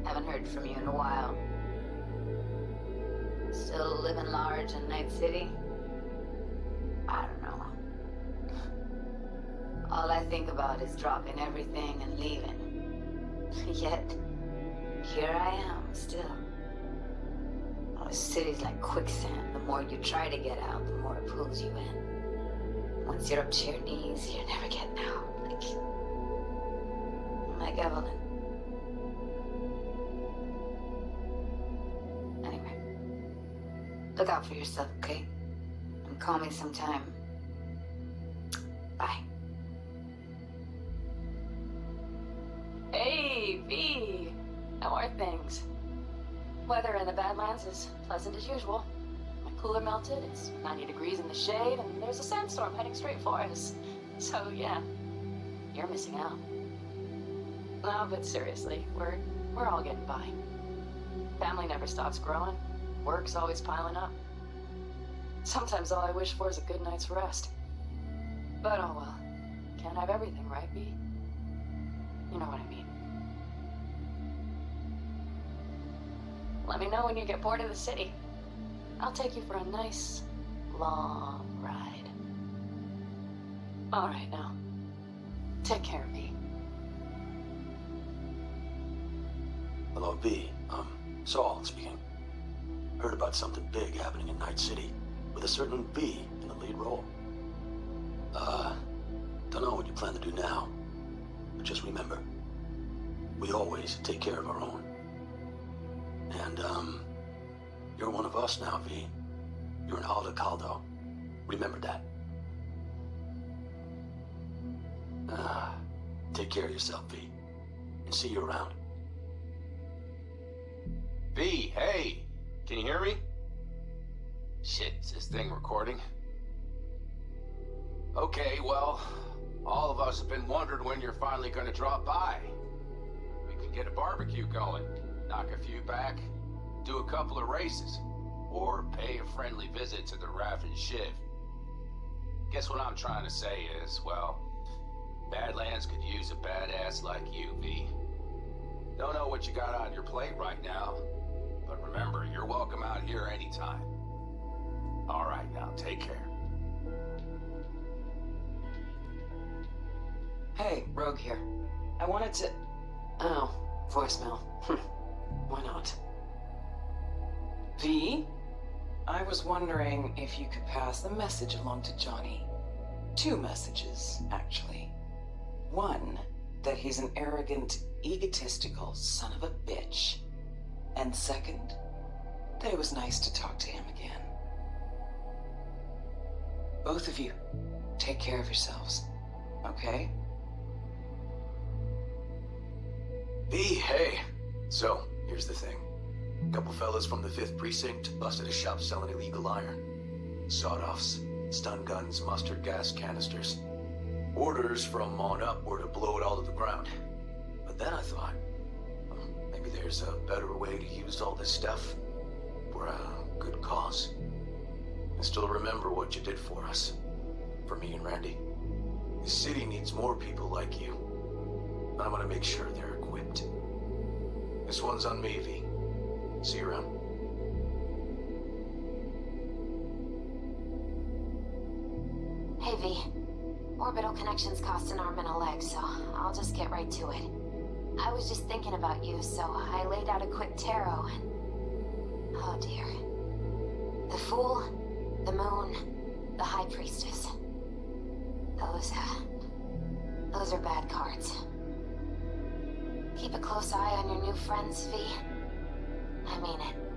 Haven't heard from you in a while. Still living large in Night City? I don't know. All I think about is dropping everything and leaving. Yet, here I am, still. Oh, the city's like quicksand. The more you try to get out, the more it pulls you in. Once you're up to your knees, you're never getting out. Like Evelyn. Anyway, look out for yourself, okay? And call me sometime. Bye. Hey, V! How are things? Weather in the Badlands is pleasant as usual. My cooler melted, it's 90 degrees in the shade, and there's a sandstorm heading straight for us. So, yeah, you're missing out. No, but seriously, we're all getting by. Family never stops growing. Work's always piling up. Sometimes all I wish for is a good night's rest. But oh well. Can't have everything, right, V? You know what I mean. Let me know when you get bored of the city. I'll take you for a nice, long ride. All right, now. Take care of me. Hello, V. Saul speaking. Heard about something big happening in Night City, with a certain V in the lead role. Don't know what you plan to do now, but just remember, we always take care of our own. And, you're one of us now, V. You're an Alda Caldo. Remember that. Take care of yourself, V. And see you around. V, hey! Can you hear me? Shit, is this thing recording? Okay, well, all of us have been wondering when you're finally gonna drop by. We can get a barbecue going, knock a few back, do a couple of races, or pay a friendly visit to the Raff and Shiv. Guess what I'm trying to say is, well, Badlands could use a badass like you, V. Don't know what you got on your plate right now, but remember, you're welcome out here anytime. All right, now, take care. Hey, Rogue here. I wanted to... Oh, voicemail. Why not? V? I was wondering if you could pass the message along to Johnny. 2 messages, actually. One, that he's an arrogant, egotistical son of a bitch. And second, that it was nice to talk to him again. Both of you, take care of yourselves, okay? V, hey. So, here's the thing. A couple fellas from the 5th Precinct busted a shop selling illegal iron. Sawed-offs, stun guns, mustard gas canisters. Orders from on up were to blow it all to the ground. But then I thought, maybe there's a better way to use all this stuff for a good cause. I still remember what you did for us. For me and Randy. The city needs more people like you. I'm gonna make sure they're equipped. This one's on me, V. See you around. Hey, V. Orbital connections cost an arm and a leg, so I'll just get right to it. I was just thinking about you, so I laid out a quick tarot and... Oh dear. The Fool, the Moon, the High Priestess. Those are bad cards. Keep a close eye on your new friends, V. I mean it.